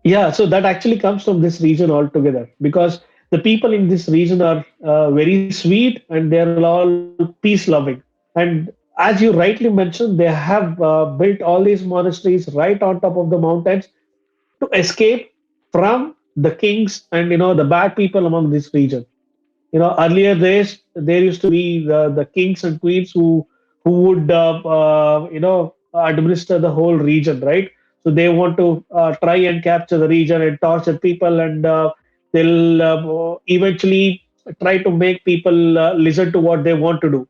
Yeah, so that actually comes from this region altogether, because the people in this region are very sweet, and they're all peace loving. And as you rightly mentioned, they have built all these monasteries right on top of the mountains to escape from the kings and the bad people among this region. Earlier days there used to be the kings and queens who would administer the whole region, right? So they want to try and capture the region and torture people, and they'll eventually try to make people listen to what they want to do.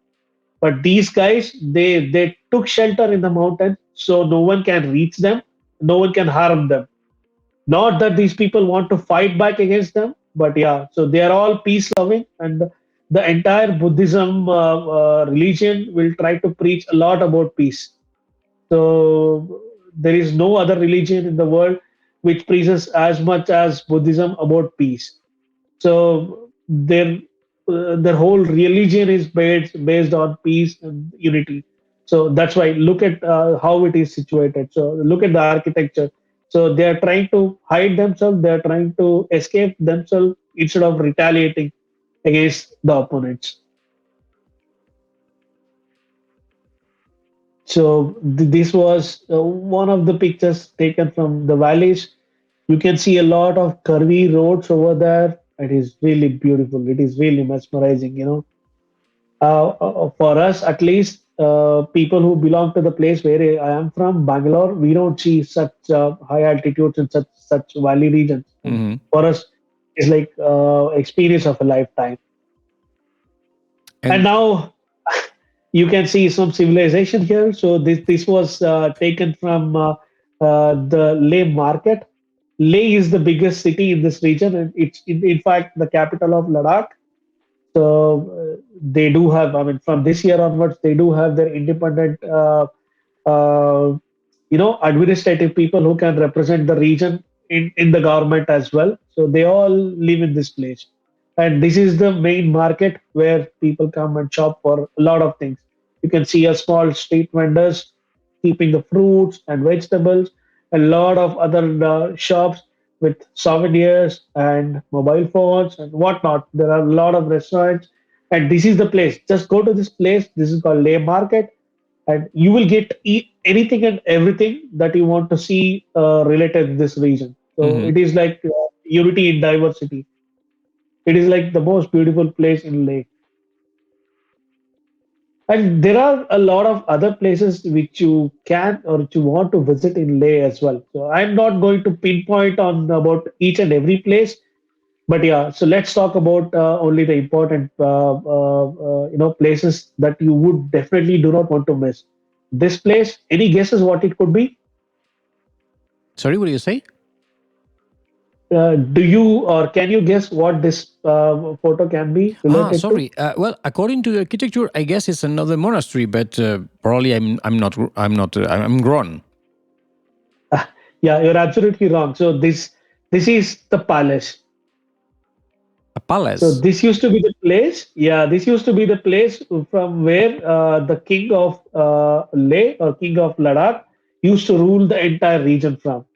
But these guys, they took shelter in the mountain, so no one can reach them, no one can harm them. Not that these people want to fight back against them, but yeah, so they are all peace loving, and the entire Buddhism religion will try to preach a lot about peace. So there is no other religion in the world which preaches as much as Buddhism about peace. So their whole religion is based on peace and unity. So that's why look at how it is situated. So look at the architecture. So they are trying to hide themselves. They are trying to escape themselves instead of retaliating against the opponents. So this was one of the pictures taken from the valleys. You can see a lot of curvy roads over there. It is really beautiful. It is really mesmerizing. For us, at least, people who belong to the place where I am from, Bangalore, we don't see such high altitudes and such valley regions. And Hmm. for us, it's like experience of a lifetime. And And now you can see some civilization here. So this was taken from the Leh market. Leh is the biggest city in this region, and it's in fact the capital of Ladakh. So they do have, I mean, from this year onwards, they do have their independent, uh, administrative people who can represent the region in the government as well. So they all live in this place. And this is the main market where people come and shop for a lot of things. You can see a small street vendors keeping the fruits and vegetables, a lot of other shops with souvenirs and mobile phones and whatnot. There are a lot of restaurants, and this is the place. Just go to this place. This is called Leh Market, and you will get anything and everything that you want to see related to this region. So mhm. it is like unity in diversity. It is like the most beautiful place in Leh. And there are a lot of other places which you can or which you want to visit in Leh as well. So I'm not going to pinpoint on about each and every place, but yeah. So let's talk about only the important, places that you would definitely do not want to miss. This place, any guesses what it could be? Sorry, what do you say? Do you or can you guess what this photo can be Ah, related to? sorry. Well, according to the architecture, I guess it's another monastery, but probably I'm grown. Yeah, you're absolutely wrong. So this is the palace. A So palace. this used to be the place. Yeah, this used to be the place from where the king of Leh or king of Ladakh used to rule the entire region from.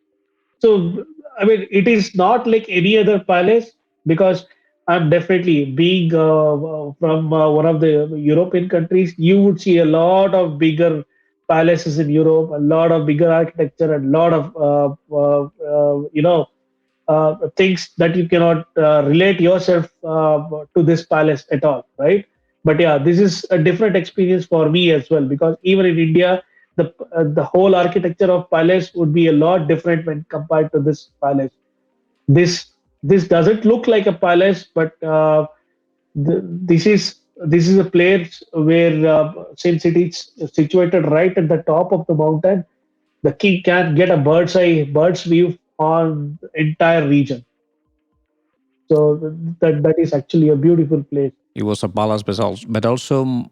So, I mean, it is not like any other palace because I'm definitely being from one of the European countries. You would see a lot of bigger palaces in Europe, a lot of bigger architecture, and a lot of things that you cannot relate yourself to this palace at all, right? But yeah, this is a different experience for me as well because even in India, the whole architecture of palace would be a lot different when compared to this palace. This this doesn't look like a palace, but this is a place where since it is situated right at the top of the mountain, the king can get a bird's view on the entire region. So that is actually a beautiful place. It was a palace, but also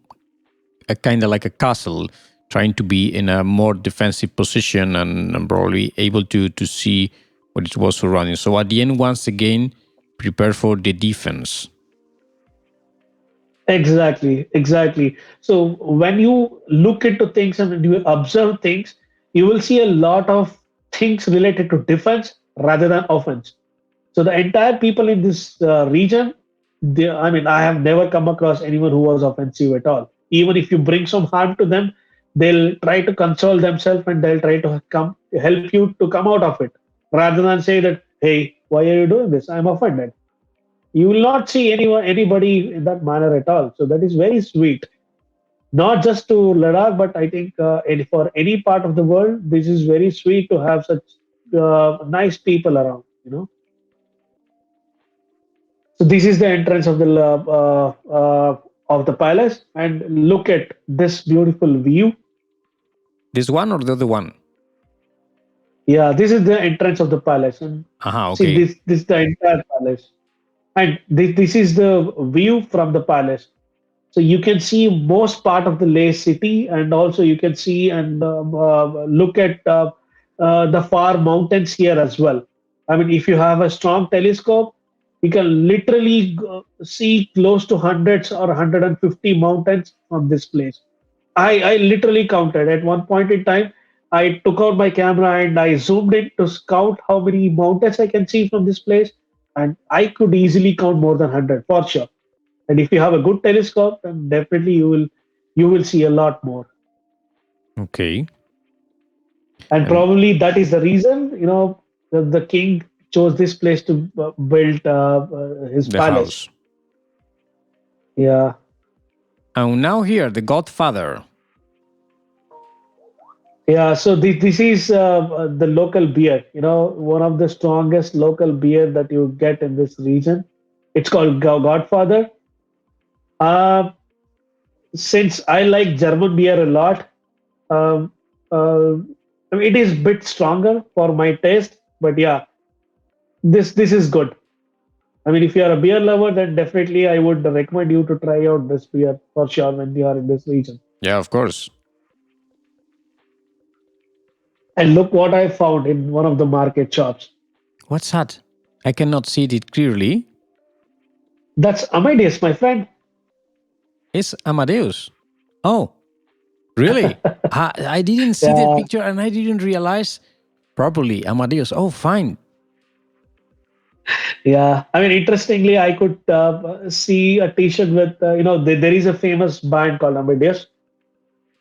a kind of like a castle, trying to be in a more defensive position and probably able to see what it was surrounding. So at the end, once again, prepare for the defense. Exactly, exactly. So when you look into things and when you observe things, you will see a lot of things related to defense rather than offense. So the entire people in this region, I mean, I have never come across anyone who was offensive at all. Even if you bring some harm to them, they'll try to console themselves and they'll try to come help you to come out of it, rather than say that, "Hey, why are you doing this? I'm offended." You will not see anybody in that manner at all. So that is very sweet. Not just to Ladakh, but I think for any part of the world, this is very sweet to have such nice people around. So this is the entrance of the of the palace and look at this beautiful view. This one or the other one? Yeah, this is the entrance of the palace, and Aha, see okay. this is the entire palace, and this is the view from the palace. So you can see most part of the Leh city, and also you can see and look at the far mountains here as well. I mean, if you have a strong telescope, you can literally see close to hundreds or 150 mountains from this place. I literally counted at one point in time. I took out my camera and I zoomed in to scout how many mountains I can see from this place, and I could easily count more than 100 for sure. And if you have a good telescope, then definitely you will see a lot more. Okay. And And probably that is the reason the king chose this place to build his the palace. house. Yeah, And now here, the Godfather. yeah. So this is the local beer. One of the strongest local beer that you get in this region. It's called Godfather. Uh, since I like German beer a lot, um, uh, I mean, it is bit stronger for my taste. But yeah, this is good. I mean, if you are a beer lover, then definitely I would recommend you to try out this beer for sure when you are in this region. Yeah, of course. And look what I found in one of the market shops. What's that? I cannot see it clearly. That's Amadeus, my friend. It's Amadeus. Oh, really? I didn't see the Yeah, picture and I didn't realize properly. Amadeus. Oh, fine. yeah. I mean, interestingly, I could see a T-shirt with there is a famous band called Amadeus.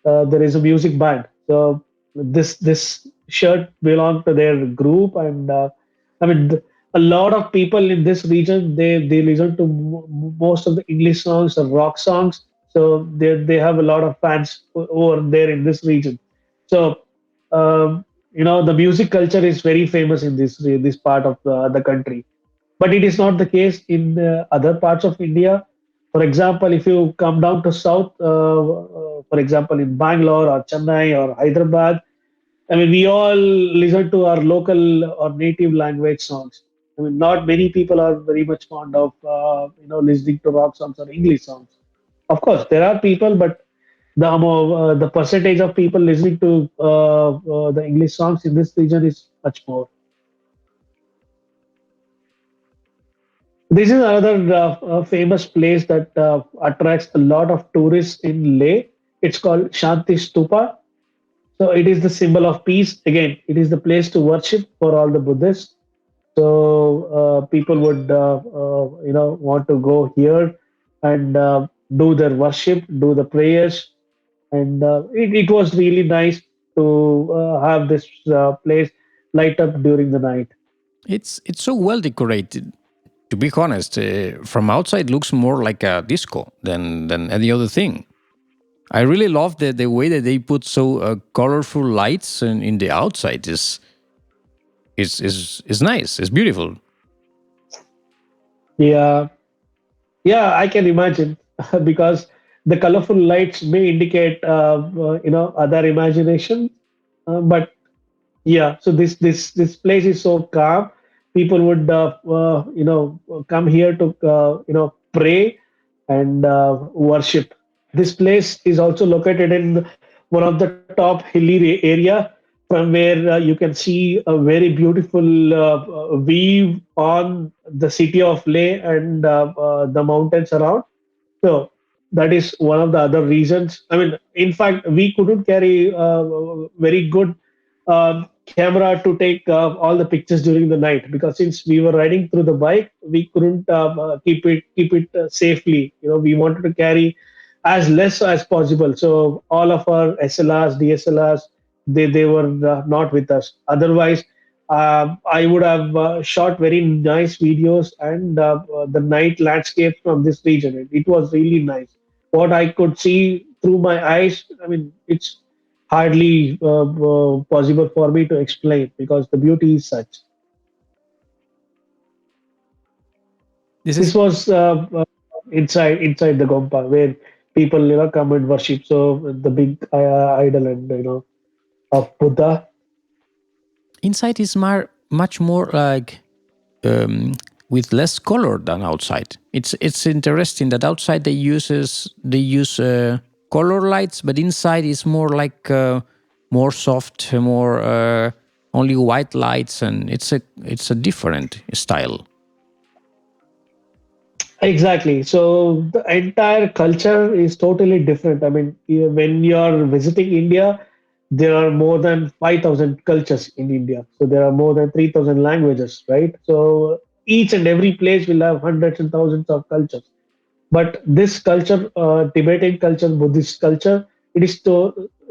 There is a music band. So this shirt belonged to their group, and I mean, a lot of people in this region they listen to most of the English songs or rock songs. So they have a lot of fans over there in this region. So the music culture is very famous in this part of the country, but it is not the case in other parts of India. For example, if you come down to south, for example, in Bangalore or Chennai or Hyderabad, I mean, we all listen to our local or native language songs. I mean, not many people are very much fond of listening to rock songs or English songs. Of course, there are people, but the percentage of people listening to the English songs in this region is much more. This is another famous place that attracts a lot of tourists in Leh. It's called Shanti Stupa. So it is the symbol of peace. Again, it is the place to worship for all the Buddhists. So people would, want to go here and do their worship, do the prayers, and it was really nice to have this place light up during the night. It's so well decorated. To be honest, from outside looks more like a disco than any other thing. I really love the way that they put so colorful lights in the outside. Is nice. It's beautiful. Yeah, yeah, I can imagine because the colorful lights may indicate, other imagination. But yeah, so this place is so calm. People would, come here to, pray and worship. This place is also located in one of the top hilly area from where you can see a very beautiful view on the city of Leh and the mountains around. So that is one of the other reasons. I mean, in fact, we couldn't carry very good camera to take all the pictures during the night because since we were riding through the bike, we couldn't keep it safely. We wanted to carry as less as possible. So all of our SLRs, DSLRs, they were not with us. Otherwise, I would have shot very nice videos and the night landscape from this region. It was really nice. What I could see through my eyes, I mean, it's hardly possible for me to explain because the beauty is such. This This is was inside the Gompa where people come and worship. So the big idol and of Buddha. Inside is much more like um, with less color than outside. It's interesting that outside they use color lights, but inside is more like more soft, more only white lights, and it's a different style. Exactly. So the entire culture is totally different. I mean, when you're visiting India, there are more than 5,000 cultures in India. So there are more than 3,000 languages, right? So each and every place will have hundreds and thousands of cultures. But this culture, Tibetan culture, Buddhist culture, it is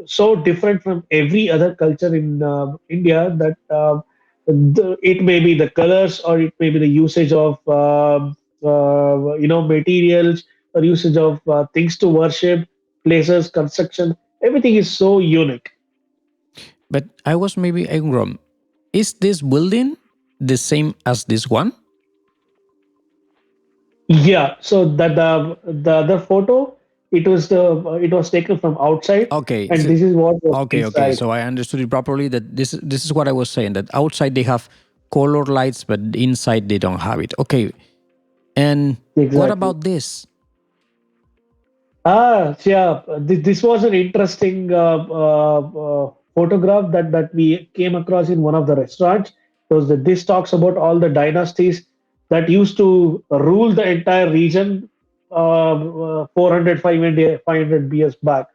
so different from every other culture in India that it may be the colors or it may be the usage of materials or usage of things to worship, places, construction. Everything is so unique. But I was maybe wrong. Is this building the same as this one? Yeah. So that the other photo, it was taken from outside, Okay, and this is what was okay. inside. So I understood it properly. That this is what I was saying. That outside they have color lights, but inside they don't have it. Okay. And what Exactly. about this? Yeah. This was an interesting photograph that we came across in one of the restaurants. Because this talks about all the dynasties that used to rule the entire region 400, 500 years back.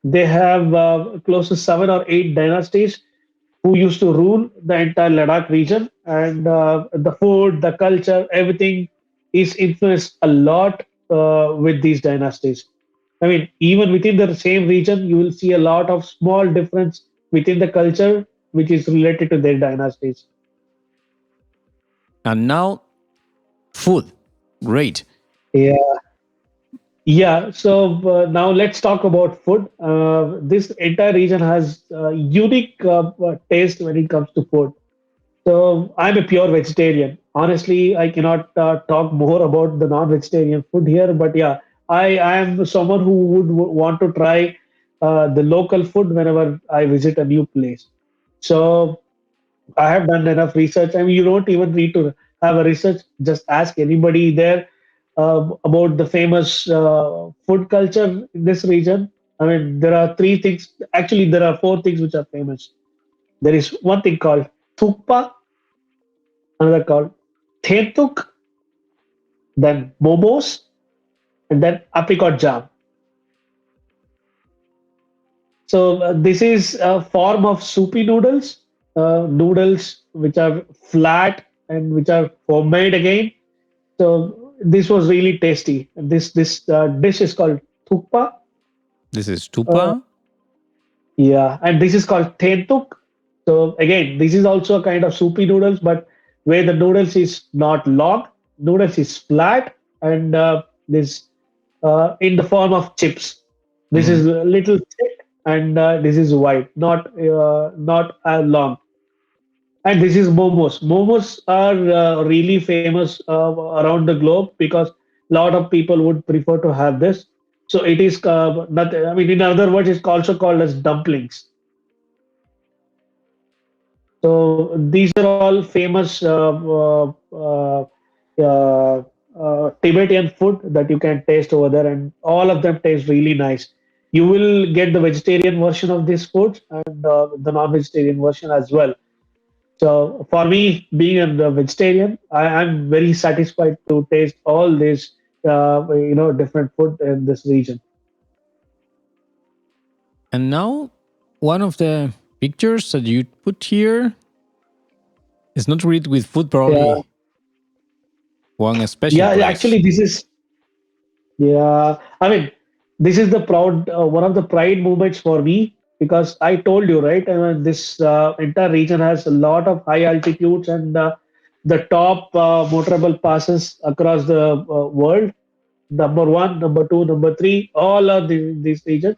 They have close to 7 or 8 dynasties who used to rule the entire Ladakh region, and the food, the culture, everything is influenced a lot with these dynasties. I mean, even within the same region, you will see a lot of small difference within the culture, which is related to their dynasties. And now food. Great. Yeah, yeah. So now let's talk about food. This entire region has unique taste when it comes to food. So I'm a pure vegetarian. Honestly, I cannot talk more about the non-vegetarian food here, but yeah, I am someone who would want to try the local food whenever I visit a new place. So I have done enough research. I mean, you don't even need to have a research. Just ask anybody there about the famous food culture in this region. I mean, there are three things. Actually, there are four things which are famous. There is one thing called thukpa, another called Thetuk, then momos, and then apricot jam. So this is a form of soupy noodles, noodles which are flat and which are homemade again. So this was really tasty. This dish is called thukpa. This is Uh, tupa. yeah, and this is called Thetuk. So again, this is also a kind of soupy noodles, but where the noodles is not long, noodles is flat, and this in the form of chips. This Mhm. is a little thick, and this is white, not long. And this is momos. Momos are really famous around the globe because a lot of people would prefer to have this. So it is not. I mean, in other words, it's also called as dumplings. So these are all famous Tibetan food that you can taste over there, and all of them taste really nice. You will get the vegetarian version of this food and the non-vegetarian version as well. So for me, being a vegetarian, I'm very satisfied to taste all these different food in this region. And now one of the pictures that you put here is not read with food, Yeah, probably one special yeah. place. Actually, this is Yeah, I mean, this is the proud one of the pride moments for me because I told you, right? I mean, this entire region has a lot of high altitudes and the top motorable passes across the world. Number one, number two, number three, all are these regions.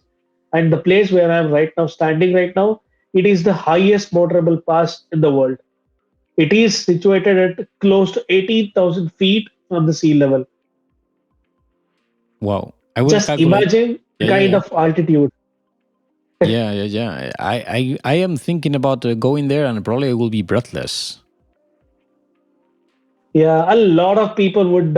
And the place where I'm right now, standing right now, it is the highest motorable pass in the world. It is situated at close to 18,000 feet from the sea level. Wow. I will Just calculate. imagine the Yeah, yeah, kind yeah. of altitude. Yeah, yeah, yeah. I am thinking about going there, and probably I will be breathless. Yeah, a lot of people would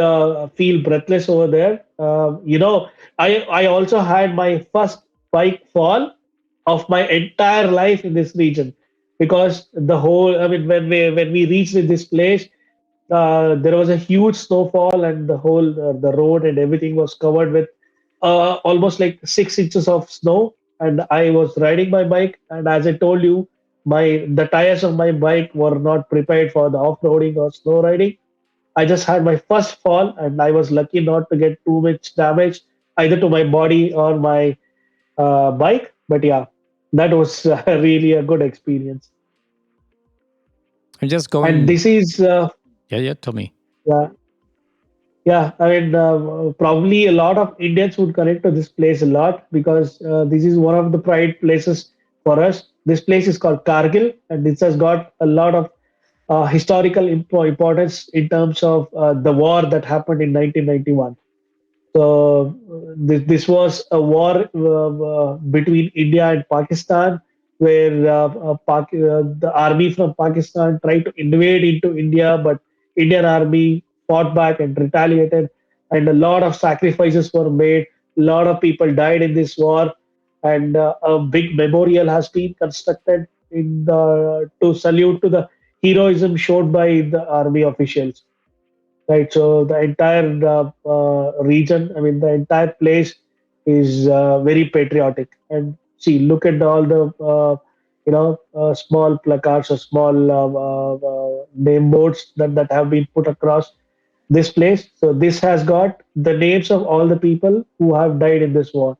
feel breathless over there. I also had my first bike fall of my entire life in this region, because the whole, I mean, when we reached this place, there was a huge snowfall, and the road and everything was covered with almost like 6 inches of snow. And I was riding my bike, and as I told you, the tires of my bike were not prepared for the off-roading or snow riding. I just had my first fall, and I was lucky not to get too much damage either to my body or my bike. But yeah, that was really a good experience. I'm just And going. this is, Yeah, yeah. Tell me. yeah, yeah. I mean, probably a lot of Indians would connect to this place a lot, because this is one of the pride places for us. This place is called Kargil, and this has got a lot of historical importance in terms of the war that happened in 1991. So this was a war between India and Pakistan, where the army from Pakistan tried to invade into India, but Indian army fought back and retaliated, and a lot of sacrifices were made. A lot of people died in this war, and a big memorial has been constructed to salute to the heroism showed by the army officials, right? So the entire region, I mean, the entire place is very patriotic. And see, look at all the small placards or small name boards that have been put across this place. So this has got the names of all the people who have died in this war.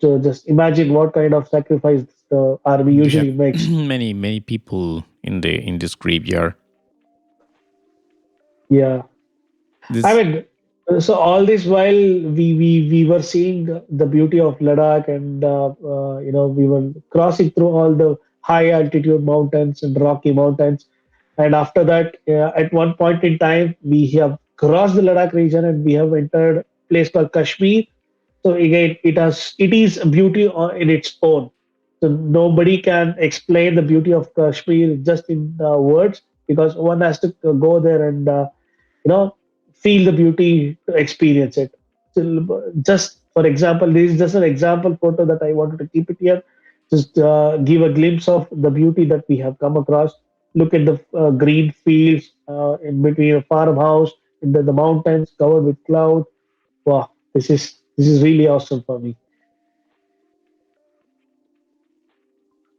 So just imagine what kind of sacrifice the army You have usually makes. many people in this graveyard. Yeah. I This. mean, so all this while we were seeing the beauty of Ladakh, and we were crossing through all the high altitude mountains and rocky mountains, and after that, at one point in time, we have crossed the Ladakh region, and we have entered a place called Kashmir. So again, it is a beauty in its own. So nobody can explain the beauty of Kashmir just in words, because one has to go there and you know feel the beauty to experience it. So just for example, this is just an example photo that I wanted to keep it here, just give a glimpse of the beauty that we have come across. Look at the green fields in between a farmhouse, and then the mountains covered with cloud. Wow, this is really awesome for me.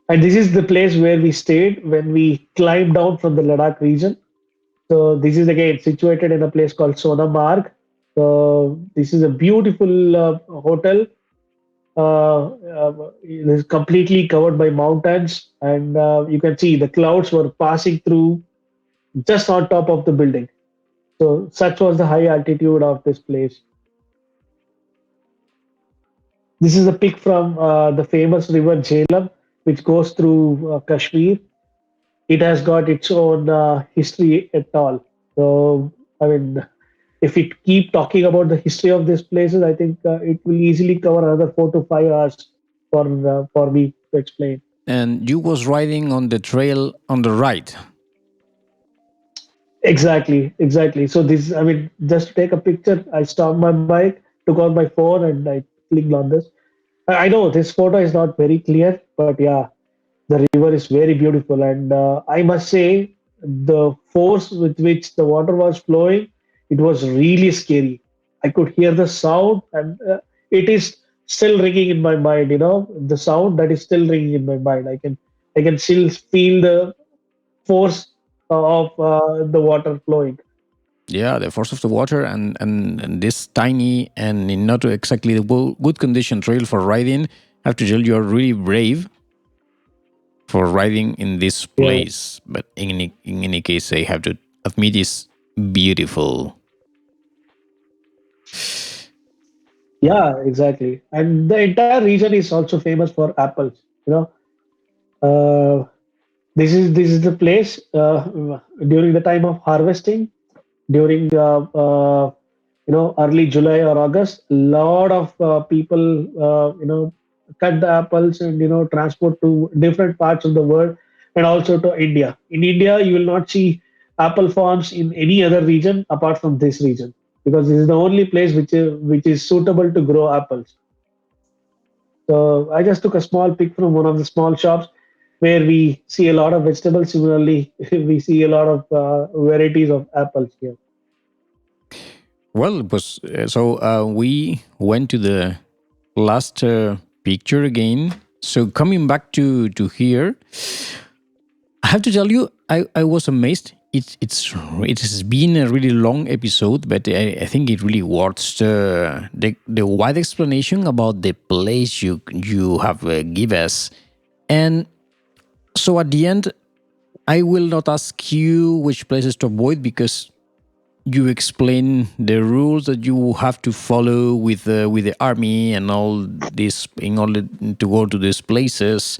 And this is the place where we stayed when we climbed down from the Ladakh region. So this is again situated in a place called Sonamarg. So this is a beautiful hotel. It is completely covered by mountains, and you can see the clouds were passing through just on top of the building. So such was the high altitude of this place. This is a pic from the famous river Jhelum, which goes through Kashmir. It has got its own history at all. So, I mean, if we keep talking about the history of these places, I think it will easily cover another 4 to 5 hours for me to explain. And you was riding on the trail on the right. Exactly, exactly. So this, I mean, just to take a picture, I stopped my bike, took out my phone, and I clicked on this. I know this photo is not very clear, but yeah, the river is very beautiful, and I must say the force with which the water was flowing, it was really scary. I could hear the sound, and it is still ringing in my mind. The sound that is still ringing in my mind. I can still feel the force of the water flowing. Yeah, the force of the water and this tiny and in not exactly the good condition trail for riding. I have to tell you, are really brave for riding in this Yeah, place. But in any case, I have to admit, it's beautiful. yeah, exactly. And the entire region is also famous for apples. You know, uh, this is the place during the time of harvesting, during early July or August, a lot of people cut the apples and transport to different parts of the world and also to India. In India, you will not see apple farms in any other region apart from this region, because this is the only place which is suitable to grow apples. So I just took a small pic from one of the small shops where we see a lot of vegetables. Similarly, we see a lot of varieties of apples here. Well, it was, we went to the last picture again. So coming back to here, I have to tell you, I was amazed. It has been a really long episode, but I think it really worth the wide explanation about the place you have give us. And so at the end, I will not ask you which places to avoid because you explain the rules that you have to follow with the army and all this in order to go to these places.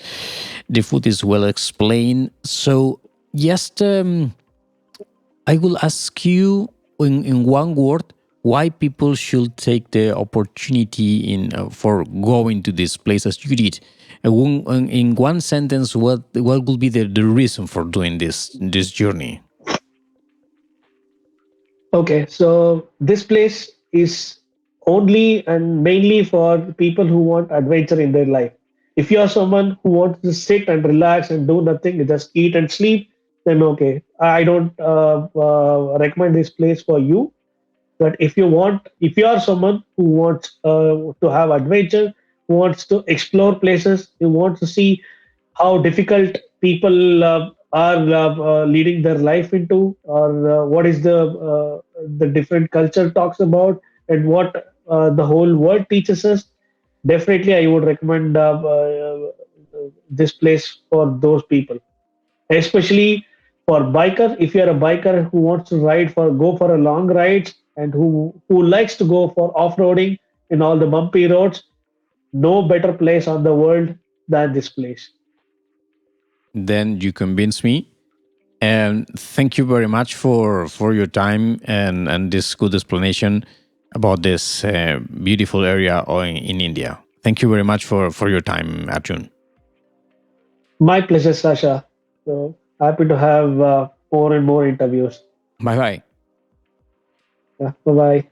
The food is well explained. So just I will ask you in one word why people should take the opportunity in for going to these places you did. In one sentence, what will be the reason for doing this journey? Okay, so this place is only and mainly for people who want adventure in their life. If you are someone who wants to sit and relax and do nothing, just eat and sleep, then okay, I don't recommend this place for you. But if you are someone who wants to have adventure, who wants to explore places, who wants to see how difficult people are leading their life into, or what is the different culture talks about, and what the whole world teaches us. Definitely, I would recommend this place for those people, especially for biker. If you're a biker who wants to go for a long rides and who likes to go for off-roading in all the bumpy roads, no better place on the world than this place. Then you convince me. And thank you very much for your time and this good explanation about this beautiful area in India. Thank you very much for your time, Arjun. My pleasure, Sasha. So happy to have more and more interviews. Bye bye. Yeah, bye bye.